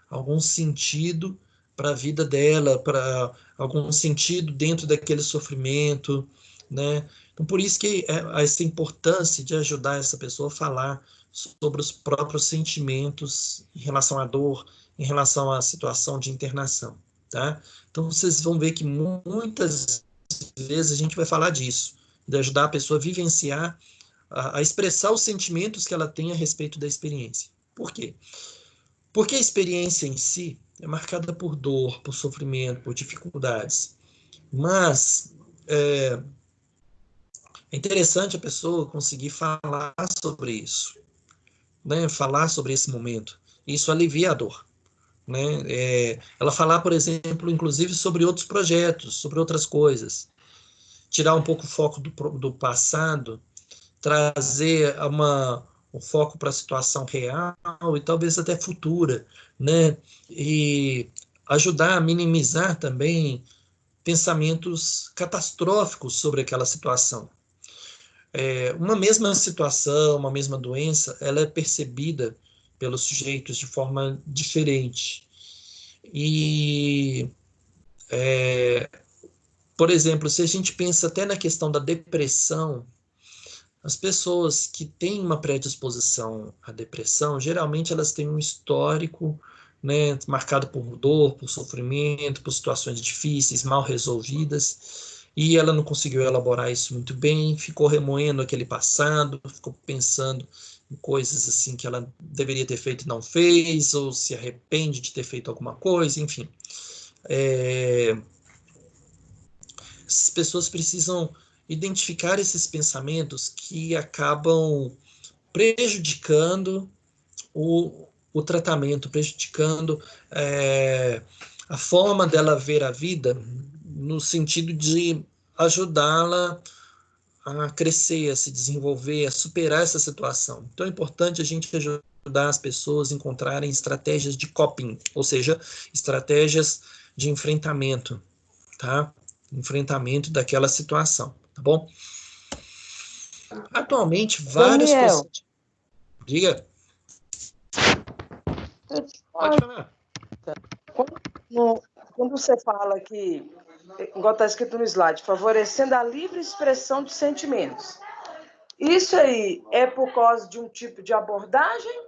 algum sentido para a vida dela, para algum sentido dentro daquele sofrimento, né? Então, por isso que essa importância de ajudar essa pessoa a falar sobre os próprios sentimentos em relação à dor, em relação à situação de internação, tá? Então, vocês vão ver que muitas vezes a gente vai falar disso, de ajudar a pessoa a vivenciar, a expressar os sentimentos que ela tem a respeito da experiência. Por quê? Porque a experiência em si é marcada por dor, por sofrimento, por dificuldades. Mas é interessante a pessoa conseguir falar sobre isso, né? Falar sobre esse momento. Isso alivia a dor, né? Ela falar, por exemplo, inclusive sobre outros projetos, sobre outras coisas. Tirar um pouco o foco do passado, trazer o foco para a situação real e talvez até futura, né? E ajudar a minimizar também pensamentos catastróficos sobre aquela situação. Uma mesma situação, uma mesma doença, ela é percebida pelos sujeitos de forma diferente. E, por exemplo, se a gente pensa até na questão da depressão, as pessoas que têm uma predisposição à depressão, geralmente elas têm um histórico, né, marcado por dor, por sofrimento, por situações difíceis, mal resolvidas. e ela não conseguiu elaborar isso muito bem, ficou remoendo aquele passado, ficou pensando em coisas assim que ela deveria ter feito e não fez, ou se arrepende de ter feito alguma coisa, enfim. As pessoas precisam identificar esses pensamentos que acabam prejudicando o tratamento, prejudicando a forma dela ver a vida, no sentido de ajudá-la a crescer, a se desenvolver, a superar essa situação. Então é importante a gente ajudar as pessoas a encontrarem estratégias de coping, ou seja, estratégias de enfrentamento, tá? Enfrentamento daquela situação, tá bom? Atualmente, vários Daniel, procedimentos... Diga. Pode falar. Quando você fala que, igual está escrito no slide, favorecendo a livre expressão de sentimentos, isso aí é por causa de um tipo de abordagem?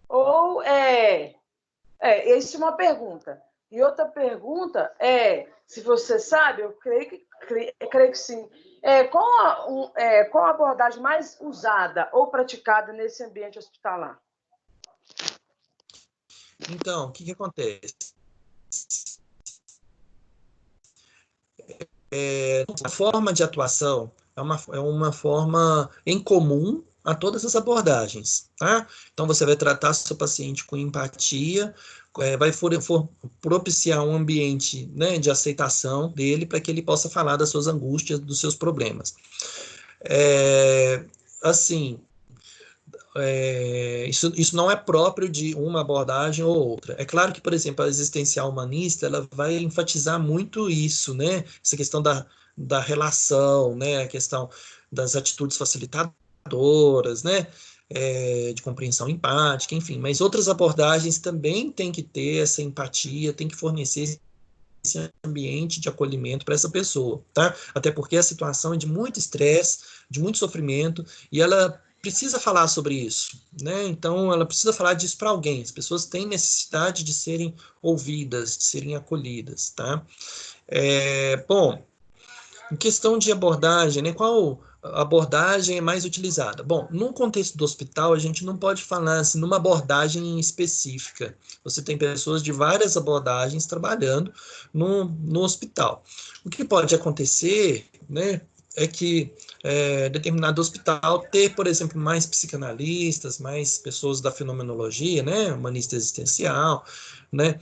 Ou isso é uma pergunta. E outra pergunta é, se você sabe, eu creio que sim, qual a abordagem mais usada ou praticada nesse ambiente hospitalar? Então, o que acontece? A forma de atuação é uma forma em comum a todas as abordagens, tá? Então, você vai tratar seu paciente com empatia, vai propiciar um ambiente, né, de aceitação dele para que ele possa falar das suas angústias, dos seus problemas. Assim, isso não é próprio de uma abordagem ou outra. É claro que, por exemplo, a existencial humanista ela vai enfatizar muito isso, né? Essa questão da relação, né? A questão das atitudes facilitadoras, né? De compreensão empática, enfim. Mas outras abordagens também têm que ter essa empatia, tem que fornecer esse ambiente de acolhimento para essa pessoa, tá? Até porque a situação é de muito estresse, de muito sofrimento, e ela precisa falar sobre isso, né? Então, ela precisa falar disso para alguém. As pessoas têm necessidade de serem ouvidas, de serem acolhidas, tá? Bom, em questão de abordagem, né? Qual abordagem é mais utilizada? Bom, no contexto do hospital, a gente não pode falar assim, numa abordagem específica. Você tem pessoas de várias abordagens trabalhando no hospital. O que pode acontecer, né, é que determinado hospital ter, por exemplo, mais psicanalistas, mais pessoas da fenomenologia, né, humanista existencial, né,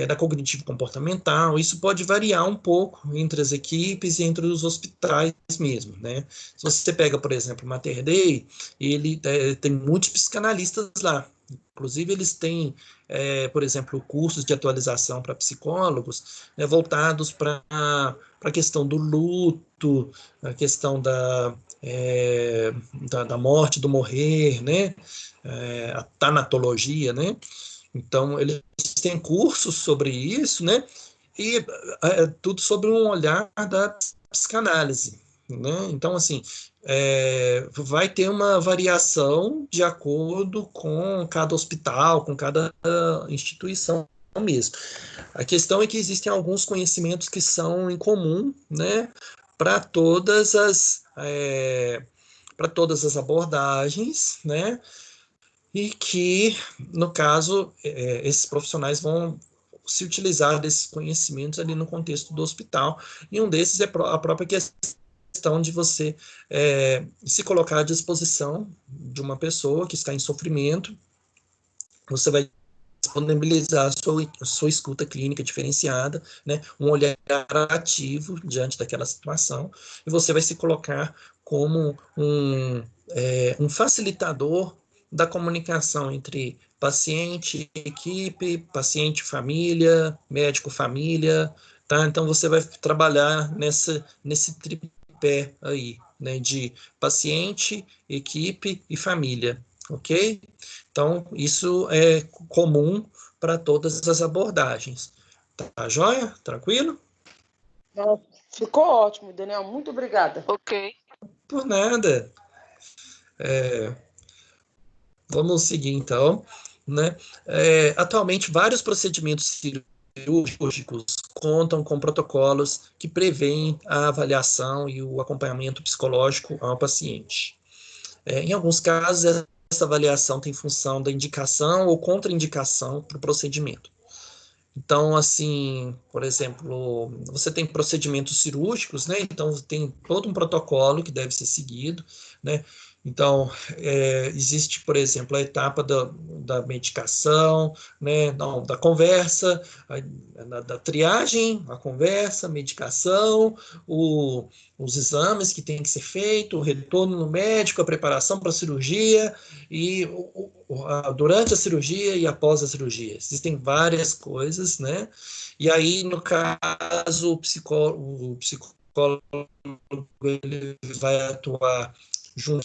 da cognitivo-comportamental. Isso pode variar um pouco entre as equipes e entre os hospitais mesmo, né. Se você pega, por exemplo, o Mater Dei, ele tem muitos psicanalistas lá. Inclusive, eles têm, por exemplo, cursos de atualização para psicólogos, né, voltados para a questão do luto, a questão da morte, do morrer, né, a tanatologia, né. Então, eles têm cursos sobre isso, né, e tudo sobre um olhar da psicanálise, né. Então, assim, vai ter uma variação de acordo com cada hospital, com cada instituição mesmo. A questão é que existem alguns conhecimentos que são em comum, né, para todas as abordagens, né, e que, no caso, esses profissionais vão se utilizar desses conhecimentos ali no contexto do hospital, e um desses é a própria questão de você se colocar à disposição de uma pessoa que está em sofrimento. Você vai disponibilizar a sua escuta clínica diferenciada, né, um olhar ativo diante daquela situação, e você vai se colocar como um facilitador da comunicação entre paciente, equipe, paciente, família, médico, família, tá? Então, você vai trabalhar nesse tripé aí, né, de paciente, equipe e família, ok? Então, isso é comum para todas as abordagens. Tá joia? Tranquilo? Ficou ótimo, Daniel. Muito obrigada. Ok. Por nada. Vamos seguir, então. Né? Atualmente, vários procedimentos cirúrgicos contam com protocolos que prevêem a avaliação e o acompanhamento psicológico ao paciente. Em alguns casos, essa avaliação tem função da indicação ou contraindicação para o procedimento. Então, assim, por exemplo, você tem procedimentos cirúrgicos, né? Então, tem todo um protocolo que deve ser seguido, né? Então, existe, por exemplo, a etapa da medicação, né? Não, da conversa, da triagem, a conversa, a medicação, os exames que tem que ser feito, o retorno no médico, a preparação para a cirurgia, e durante a cirurgia e após a cirurgia. Existem várias coisas, né? E aí, no caso, o psicólogo ele vai atuar junto,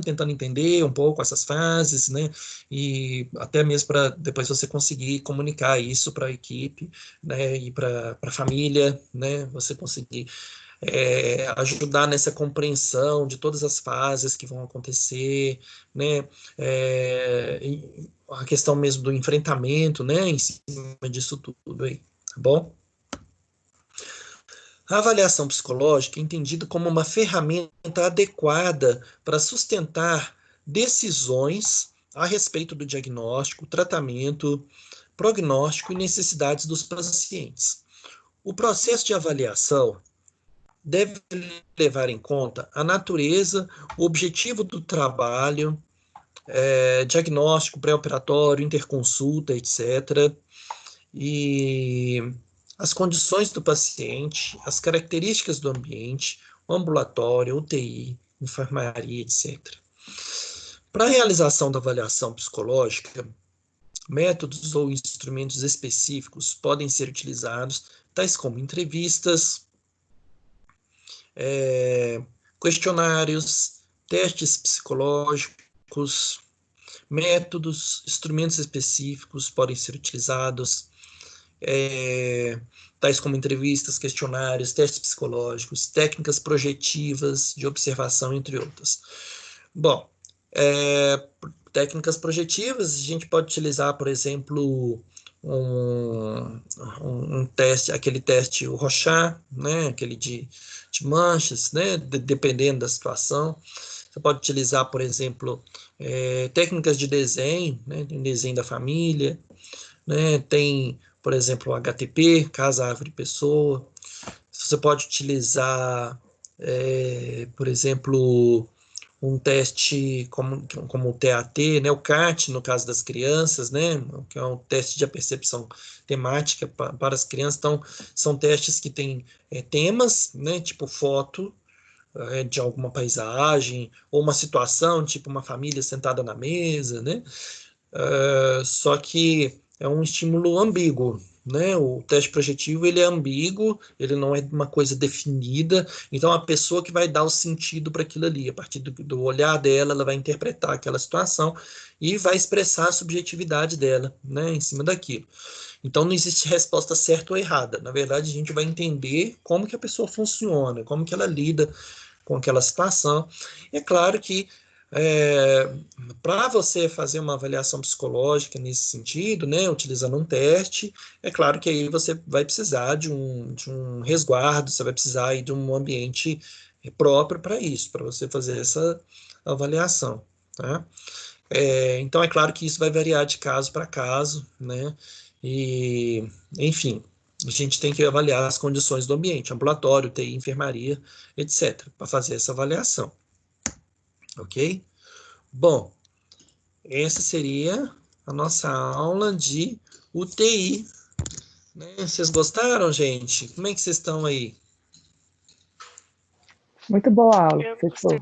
tentando entender um pouco essas fases, né? E até mesmo para depois você conseguir comunicar isso para a equipe, né? E para a família, né? Você conseguir ajudar nessa compreensão de todas as fases que vão acontecer, né? A questão mesmo do enfrentamento, né? Em cima disso tudo aí, tá bom? A avaliação psicológica é entendida como uma ferramenta adequada para sustentar decisões a respeito do diagnóstico, tratamento, prognóstico e necessidades dos pacientes. O processo de avaliação deve levar em conta a natureza, o objetivo do trabalho, diagnóstico pré-operatório, interconsulta, etc., e as condições do paciente, as características do ambiente, o ambulatório, UTI, enfermaria, etc. Para a realização da avaliação psicológica, métodos ou instrumentos específicos podem ser utilizados, tais como entrevistas, questionários, testes psicológicos, métodos, instrumentos específicos podem ser utilizados, tais como entrevistas, questionários, testes psicológicos, técnicas projetivas de observação, entre outras. Bom, técnicas projetivas, a gente pode utilizar, por exemplo, um teste, aquele teste, o Rorschach, né, aquele de manchas, né, dependendo da situação. Você pode utilizar, por exemplo, técnicas de desenho, né, tem desenho da família, né, tem, por exemplo, o HTP, casa, árvore, pessoa. Você pode utilizar, por exemplo, um teste como o TAT, né, o CAT, no caso das crianças, né, que é um teste de percepção temática para as crianças. Então, são testes que têm temas, né, tipo foto de alguma paisagem, ou uma situação, tipo uma família sentada na mesa, né, só que é um estímulo ambíguo, né? O teste projetivo ele é ambíguo, ele não é uma coisa definida, então a pessoa que vai dar o sentido para aquilo ali, a partir do olhar dela, ela vai interpretar aquela situação e vai expressar a subjetividade dela, né, em cima daquilo. Então não existe resposta certa ou errada, na verdade a gente vai entender como que a pessoa funciona, como que ela lida com aquela situação. É claro que para você fazer uma avaliação psicológica nesse sentido, né, utilizando um teste, é claro que aí você vai precisar de um resguardo, você vai precisar aí de um ambiente próprio para isso, para você fazer essa avaliação, tá? Então é claro que isso vai variar de caso para caso, né, e enfim, a gente tem que avaliar as condições do ambiente, ambulatório, UTI, enfermaria, etc., para fazer essa avaliação. Ok? Bom, essa seria a nossa aula de UTI. Né? Vocês gostaram, gente? Como é que vocês estão aí? Muito boa a aula. Eu Professor.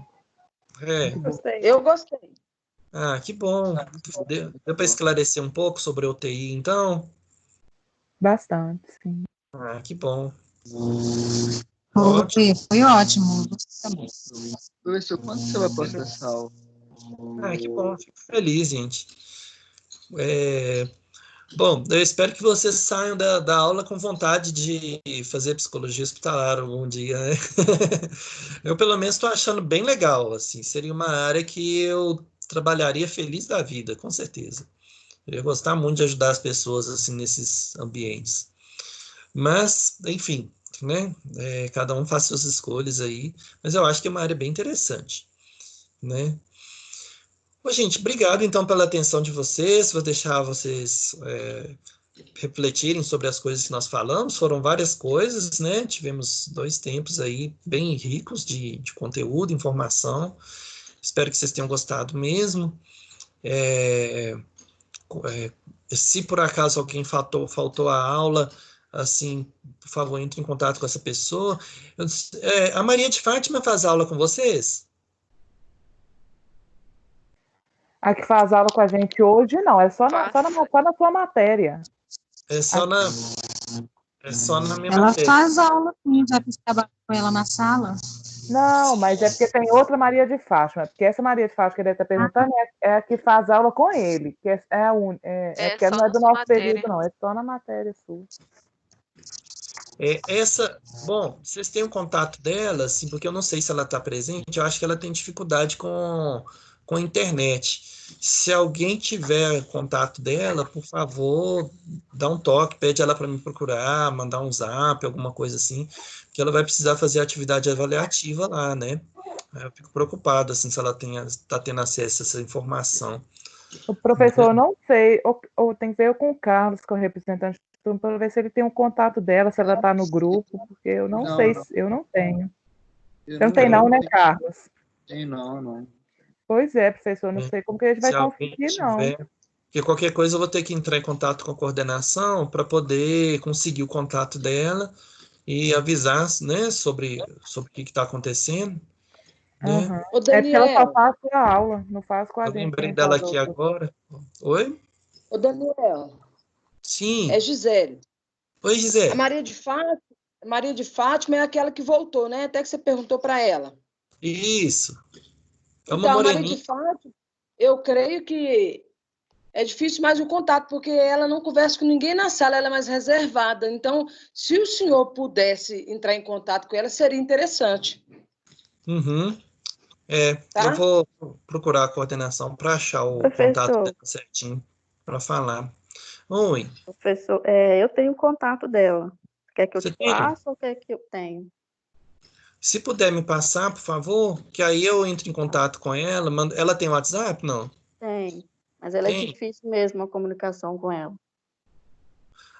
gostei. Eu gostei. Ah, que bom. Deu para esclarecer um pouco sobre a UTI, então? Bastante, sim. Ah, que bom. Foi ótimo. Professor, quando você vai postar essa aula? Ah, que bom. Fico feliz, gente. Bom, eu espero que vocês saiam da aula com vontade de fazer psicologia hospitalar algum dia, né? Eu, pelo menos, estou achando bem legal, assim. Seria uma área que eu trabalharia feliz da vida, com certeza. Eu ia gostar muito de ajudar as pessoas, assim, nesses ambientes. Mas, enfim, né? Cada um faz suas escolhas aí, mas eu acho que é uma área bem interessante, né? Bom, gente, obrigado então pela atenção de vocês, vou deixar vocês refletirem sobre as coisas que nós falamos, foram várias coisas, né? Tivemos 2 tempos aí bem ricos de conteúdo, informação, espero que vocês tenham gostado mesmo. Se por acaso alguém faltou a aula, assim, por favor, entre em contato com essa pessoa. A Maria de Fátima faz aula com vocês? A que faz aula com a gente hoje, não, é só na sua matéria. É só na minha Ela matéria. faz aula, sim, já que você trabalha com ela na sala. Não, mas é porque tem outra Maria de Fátima, porque essa Maria de Fátima que ele está perguntando é a que faz aula com ele, que porque não é do nosso período, não, é só na matéria sua. Bom, vocês têm o contato dela, assim, porque eu não sei se ela está presente, eu acho que ela tem dificuldade com a internet. Se alguém tiver contato dela, por favor, dá um toque, pede ela para me procurar, mandar um zap, alguma coisa assim, que ela vai precisar fazer atividade avaliativa lá, né? Eu fico preocupado, assim, se ela está tendo acesso a essa informação. O professor, não sei, ou tem que ver com o Carlos, que é o representante, para ver se ele tem um contato dela, se ela está no grupo, porque eu não sei, eu não tenho. Você não tem não, né, Carlos? Tem não. Pois é, professor, não sei como que a gente vai conseguir, não. Porque qualquer coisa eu vou ter que entrar em contato com a coordenação para poder conseguir o contato dela e avisar, né, sobre o que está acontecendo. Né? Ô, Daniel, é porque ela só faz com a aula, não faz com a eu gente. lembrei dela aqui agora. Oi? Ô, Daniel. Sim. É Gisele. Oi, Gisele. A Maria de Fátima é aquela que voltou, né? Até que você perguntou para ela. Isso. Então, a Maria de Fátima, eu creio que é difícil mais o contato, porque ela não conversa com ninguém na sala, ela é mais reservada. Então, se o senhor pudesse entrar em contato com ela, seria interessante. Uhum. Tá? Eu vou procurar a coordenação para achar o contato dela certinho para falar. Oi. Professor, eu tenho o contato dela. Quer que eu te passe ou quer que eu tenho? Se puder me passar, por favor, que aí eu entro em contato com ela. Ela tem WhatsApp, não? Tem, mas ela é difícil mesmo a comunicação com ela.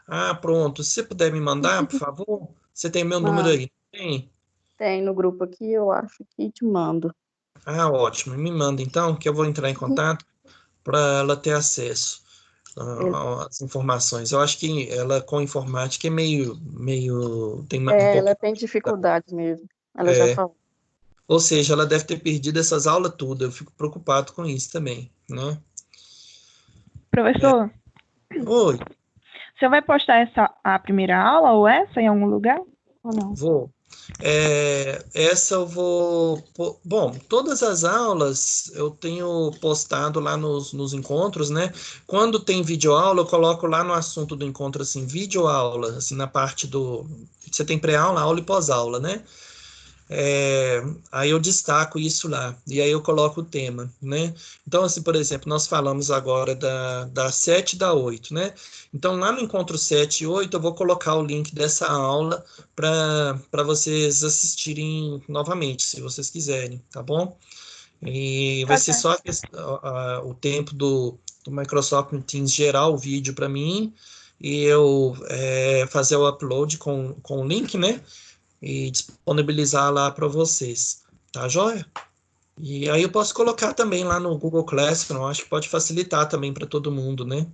Ah, pronto. Se você puder me mandar, por favor, você tem meu número aí? Tem? Tem no grupo aqui, eu acho que te mando. Ah, ótimo. Me manda então, que eu vou entrar em contato para ela ter acesso às informações. Eu acho que ela com informática é meio tem ela tem dificuldade mesmo. Ela já falou. Ou seja, ela deve ter perdido essas aulas tudo. Eu fico preocupado com isso também, né? Professor? Oi. Você vai postar a primeira aula ou essa em algum lugar? Ou não? Vou. Essa eu vou... Bom, todas as aulas eu tenho postado lá nos encontros, né? Quando tem videoaula, eu coloco lá no assunto do encontro, assim, videoaula, assim, na parte do... Você tem pré-aula, aula e pós-aula, né? Aí eu destaco isso lá, e aí eu coloco o tema, né? Então, assim, por exemplo, nós falamos agora da 7 e da 8, né? Então, lá no encontro 7 e 8, eu vou colocar o link dessa aula para vocês assistirem novamente, se vocês quiserem, tá bom? E vai ser só o tempo do Microsoft Teams gerar o vídeo para mim, e eu fazer o upload com o link, né? E disponibilizar lá para vocês, tá joia? E aí eu posso colocar também lá no Google Classroom, acho que pode facilitar também para todo mundo, né?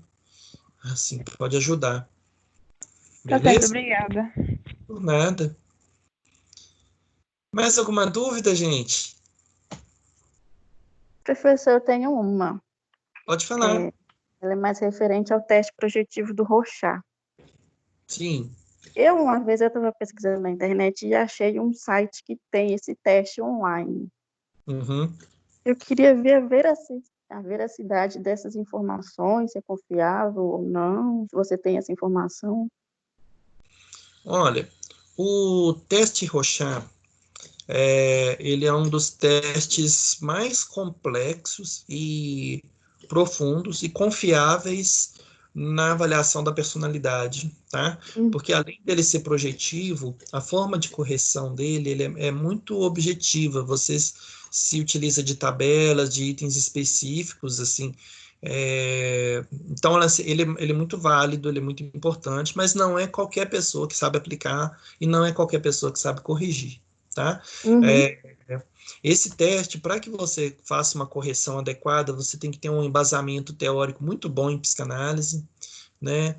Assim, pode ajudar. Tá certo, obrigada. Por nada. Mais alguma dúvida, gente? Professor, eu tenho uma. Pode falar. Ela é mais referente ao teste projetivo do Rorschach. Sim. Uma vez eu estava pesquisando na internet e achei um site que tem esse teste online. Uhum. Eu queria ver a veracidade dessas informações, se é confiável ou não, se você tem essa informação. Olha, o teste Rorschach, ele é um dos testes mais complexos e profundos e confiáveis na avaliação da personalidade, tá? Porque além dele ser projetivo, a forma de correção dele ele é muito objetiva. Você se utiliza de tabelas, de itens específicos, assim. Então, ele é muito válido, ele é muito importante, mas não é qualquer pessoa que sabe aplicar e não é qualquer pessoa que sabe corrigir, tá? Esse teste, para que você faça uma correção adequada, você tem que ter um embasamento teórico muito bom em psicanálise, né?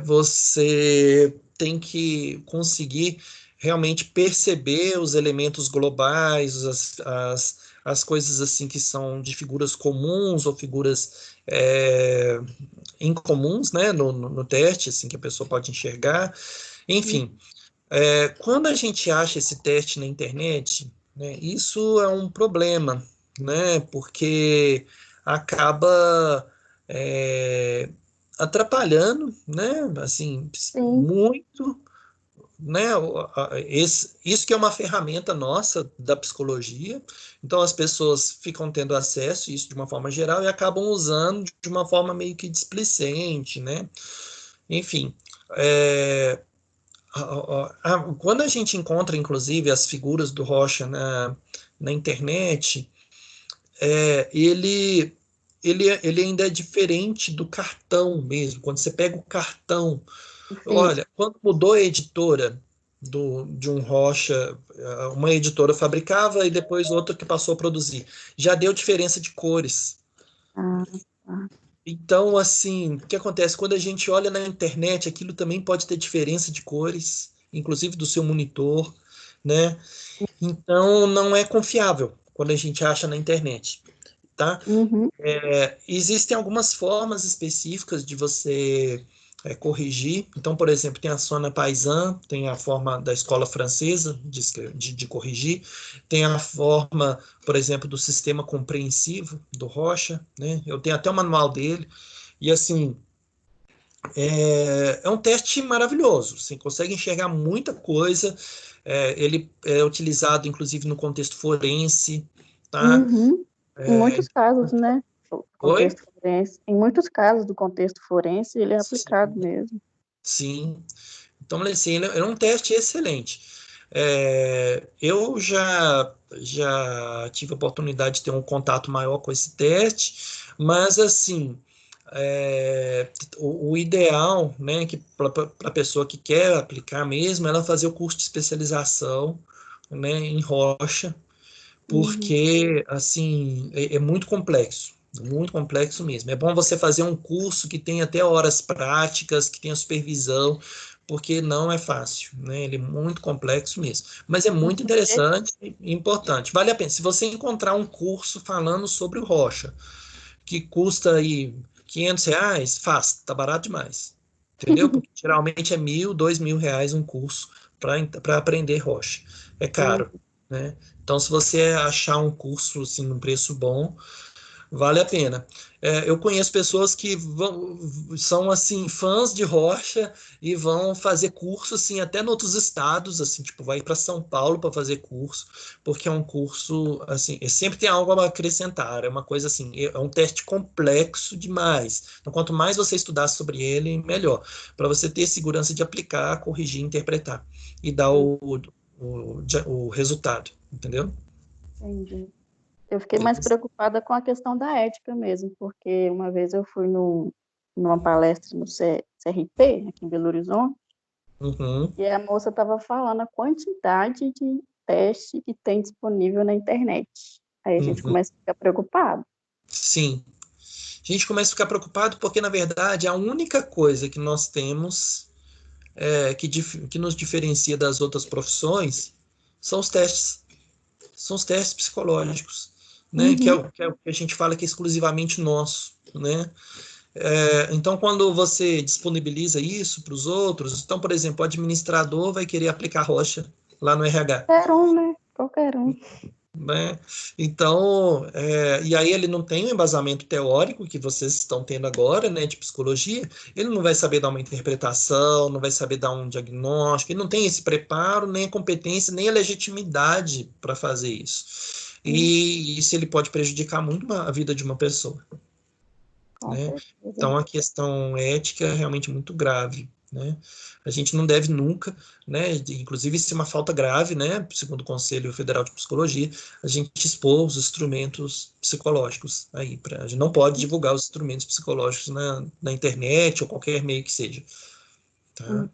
Você tem que conseguir realmente perceber os elementos globais, as coisas assim que são de figuras comuns ou figuras incomuns, né, no teste, assim, que a pessoa pode enxergar. Enfim, quando a gente acha esse teste na internet, né, isso é um problema, né, porque acaba atrapalhando, né, assim, muito, né, isso que é uma ferramenta nossa da psicologia. Então as pessoas ficam tendo acesso a isso de uma forma geral e acabam usando de uma forma meio que displicente, né, enfim, quando a gente encontra, inclusive, as figuras do Rocha na internet, ele ainda é diferente do cartão mesmo. Quando você pega o cartão, olha, quando mudou a editora de um Rocha, uma editora fabricava e depois outra que passou a produzir, já deu diferença de cores. Então, assim, o que acontece? Quando a gente olha na internet, aquilo também pode ter diferença de cores, inclusive do seu monitor, né? Então, não é confiável quando a gente acha na internet, tá? Existem algumas formas específicas de você corrigir. Então, por exemplo, tem a Sona Paysan, tem a forma da escola francesa de corrigir, tem a forma, por exemplo, do sistema compreensivo do Rocha, né? Eu tenho até o manual dele, e assim, é um teste maravilhoso, você consegue enxergar muita coisa, ele é utilizado, inclusive, no contexto forense, tá? Em muitos casos, né? Oi? Forense. Em muitos casos do contexto forense, ele é aplicado mesmo. Sim. Então, assim, ele é um teste excelente. Eu já tive a oportunidade de ter um contato maior com esse teste, mas, assim, o ideal, né, que para a pessoa que quer aplicar mesmo, é ela fazer o curso de especialização, né, em Rocha, porque, assim, é muito complexo mesmo. É bom você fazer um curso que tenha até horas práticas, que tenha supervisão, porque não é fácil, né? Ele é muito complexo mesmo. Mas é muito interessante e importante. Vale a pena. Se você encontrar um curso falando sobre o Rocha, que custa aí R$ 500, tá barato demais. Entendeu? Porque geralmente é R$ 1.000, R$ 2.000 um curso para aprender Rocha. É caro, né? Então, se você achar um curso assim, num preço bom, vale a pena. Eu conheço pessoas que são assim fãs de Rocha e vão fazer curso assim até em outros estados, assim, tipo, vai para São Paulo para fazer curso, porque é um curso assim, sempre tem algo a acrescentar, é uma coisa assim, é um teste complexo demais. Então, quanto mais você estudar sobre ele, melhor, para você ter segurança de aplicar, corrigir, interpretar e dar o resultado, entendeu? Entendi. Eu fiquei mais preocupada com a questão da ética mesmo, porque uma vez eu fui numa palestra no CRP, aqui em Belo Horizonte, e a moça estava falando a quantidade de teste que tem disponível na internet. Aí a gente começa a ficar preocupado. Sim. A gente começa a ficar preocupado porque, na verdade, a única coisa que nós temos que nos diferencia das outras profissões são os testes. São os testes psicológicos, né? Que é o que a gente fala que é exclusivamente nosso, né? Então, quando você disponibiliza isso para os outros, então, por exemplo, o administrador vai querer aplicar Rocha lá no RH. Qualquer um, né? Qualquer um. Né? Então, e aí ele não tem o embasamento teórico que vocês estão tendo agora, né, de psicologia, ele não vai saber dar uma interpretação, não vai saber dar um diagnóstico, ele não tem esse preparo, nem a competência, nem a legitimidade para fazer isso. E isso ele pode prejudicar muito a vida de uma pessoa. né? certeza. Então, a questão ética é realmente muito grave, né? A gente não deve nunca, né? Inclusive, isso é uma falta grave, né? Segundo o Conselho Federal de Psicologia, a gente expor os instrumentos psicológicos aí. A gente não pode divulgar os instrumentos psicológicos na internet ou qualquer meio que seja, tá?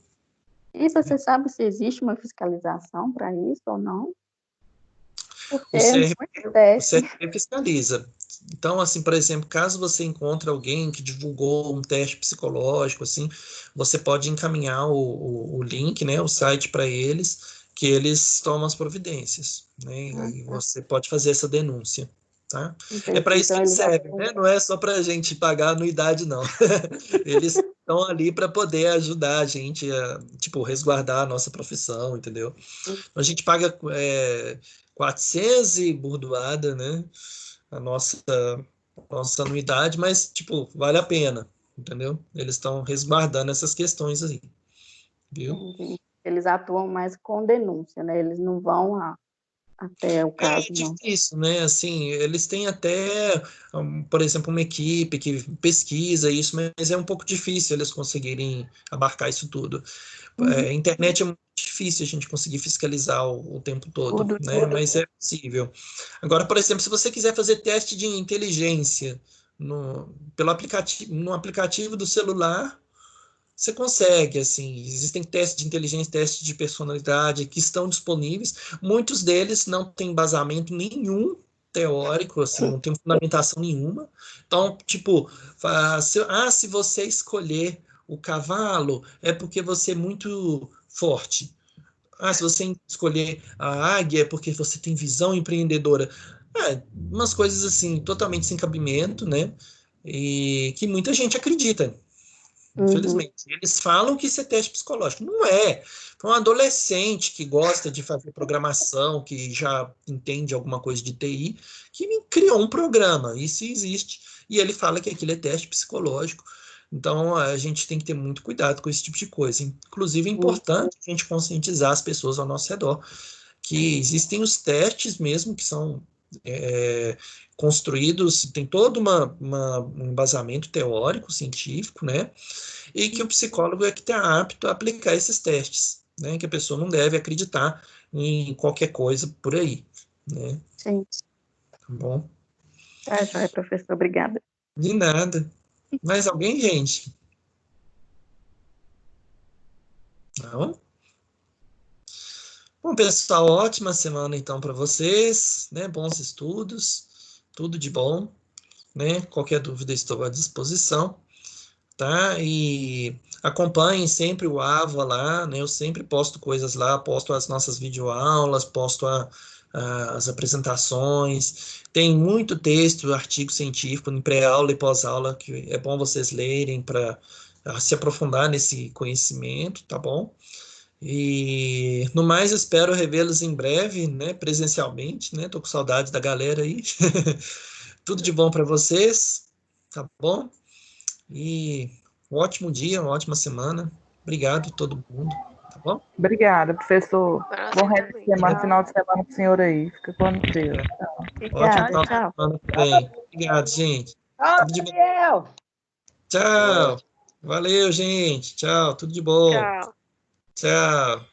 E você sabe se existe uma fiscalização para isso ou não? Porque O é CRP, muito o teste. CRP fiscaliza. Então, assim, por exemplo, caso você encontre alguém que divulgou um teste psicológico, assim, você pode encaminhar o link, né, o site para eles, que eles tomam as providências, né, e aí você pode fazer essa denúncia, tá? É Entendi. para isso que Então eles eles servem, atuam. né? Não é só para a gente pagar a anuidade, não. Eles estão ali para poder ajudar a gente a, tipo, resguardar a nossa profissão, entendeu? A gente paga 400 e burdoada, né? A nossa anuidade, mas, tipo, vale a pena, entendeu? Eles estão resguardando essas questões aí, viu? Entendi. Eles atuam mais com denúncia, né? Eles não vão até o É caso, não. difícil, né? Assim, eles têm até, por exemplo, uma equipe que pesquisa isso, mas é um pouco difícil eles conseguirem abarcar isso tudo. A internet é muito difícil a gente conseguir fiscalizar o tempo todo, Tudo. né? Mas é possível. Agora, por exemplo, se você quiser fazer teste de inteligência pelo aplicativo, no aplicativo do celular, você consegue, assim, existem testes de inteligência, testes de personalidade que estão disponíveis. Muitos deles não têm embasamento nenhum teórico, assim, não tem fundamentação nenhuma. Então, tipo, se você escolher o cavalo, é porque você é muito forte. Se você escolher a águia, é porque você tem visão empreendedora. Umas coisas assim, totalmente sem cabimento, né? E que muita gente acredita. Uhum. Infelizmente. Eles falam que isso é teste psicológico. Não é. Foi um adolescente que gosta de fazer programação, que já entende alguma coisa de TI, que criou um programa. Isso existe. E ele fala que aquilo é teste psicológico. Então, a gente tem que ter muito cuidado com esse tipo de coisa. Inclusive, é importante a gente conscientizar as pessoas ao nosso redor que existem os testes mesmo que são construídos, tem todo um embasamento teórico, científico, né? E que o psicólogo é que está apto a aplicar esses testes, né? Que a pessoa não deve acreditar em qualquer coisa por aí, né? Sim. Tá bom? Tá, joia, professor. Obrigada. De nada. Mais alguém, gente? Não? Bom, pessoal, ótima semana então para vocês, né? Bons estudos, tudo de bom, né? Qualquer dúvida estou à disposição, tá? E acompanhem sempre o AVA lá, né? Eu sempre posto coisas lá, posto as nossas videoaulas, posto as apresentações. Tem muito texto, artigo científico em pré-aula e pós-aula que é bom vocês lerem para se aprofundar nesse conhecimento, tá bom? E no mais, espero revê-los em breve, né? Presencialmente, né? Tô com saudade da galera aí. Tudo de bom para vocês, tá bom? E um ótimo dia, uma ótima semana. Obrigado a todo mundo, tá bom? Obrigada, professor. Para Bom você resto de também. semana, Tchau. final de semana pro senhor aí. Fica com Deus. Ótimo Obrigada. final de Tchau. semana também. Obrigado, gente. Fala, Tudo de bom. Daniel! Tchau. Valeu, gente. Tchau. Tudo de bom. Tchau. Tchau.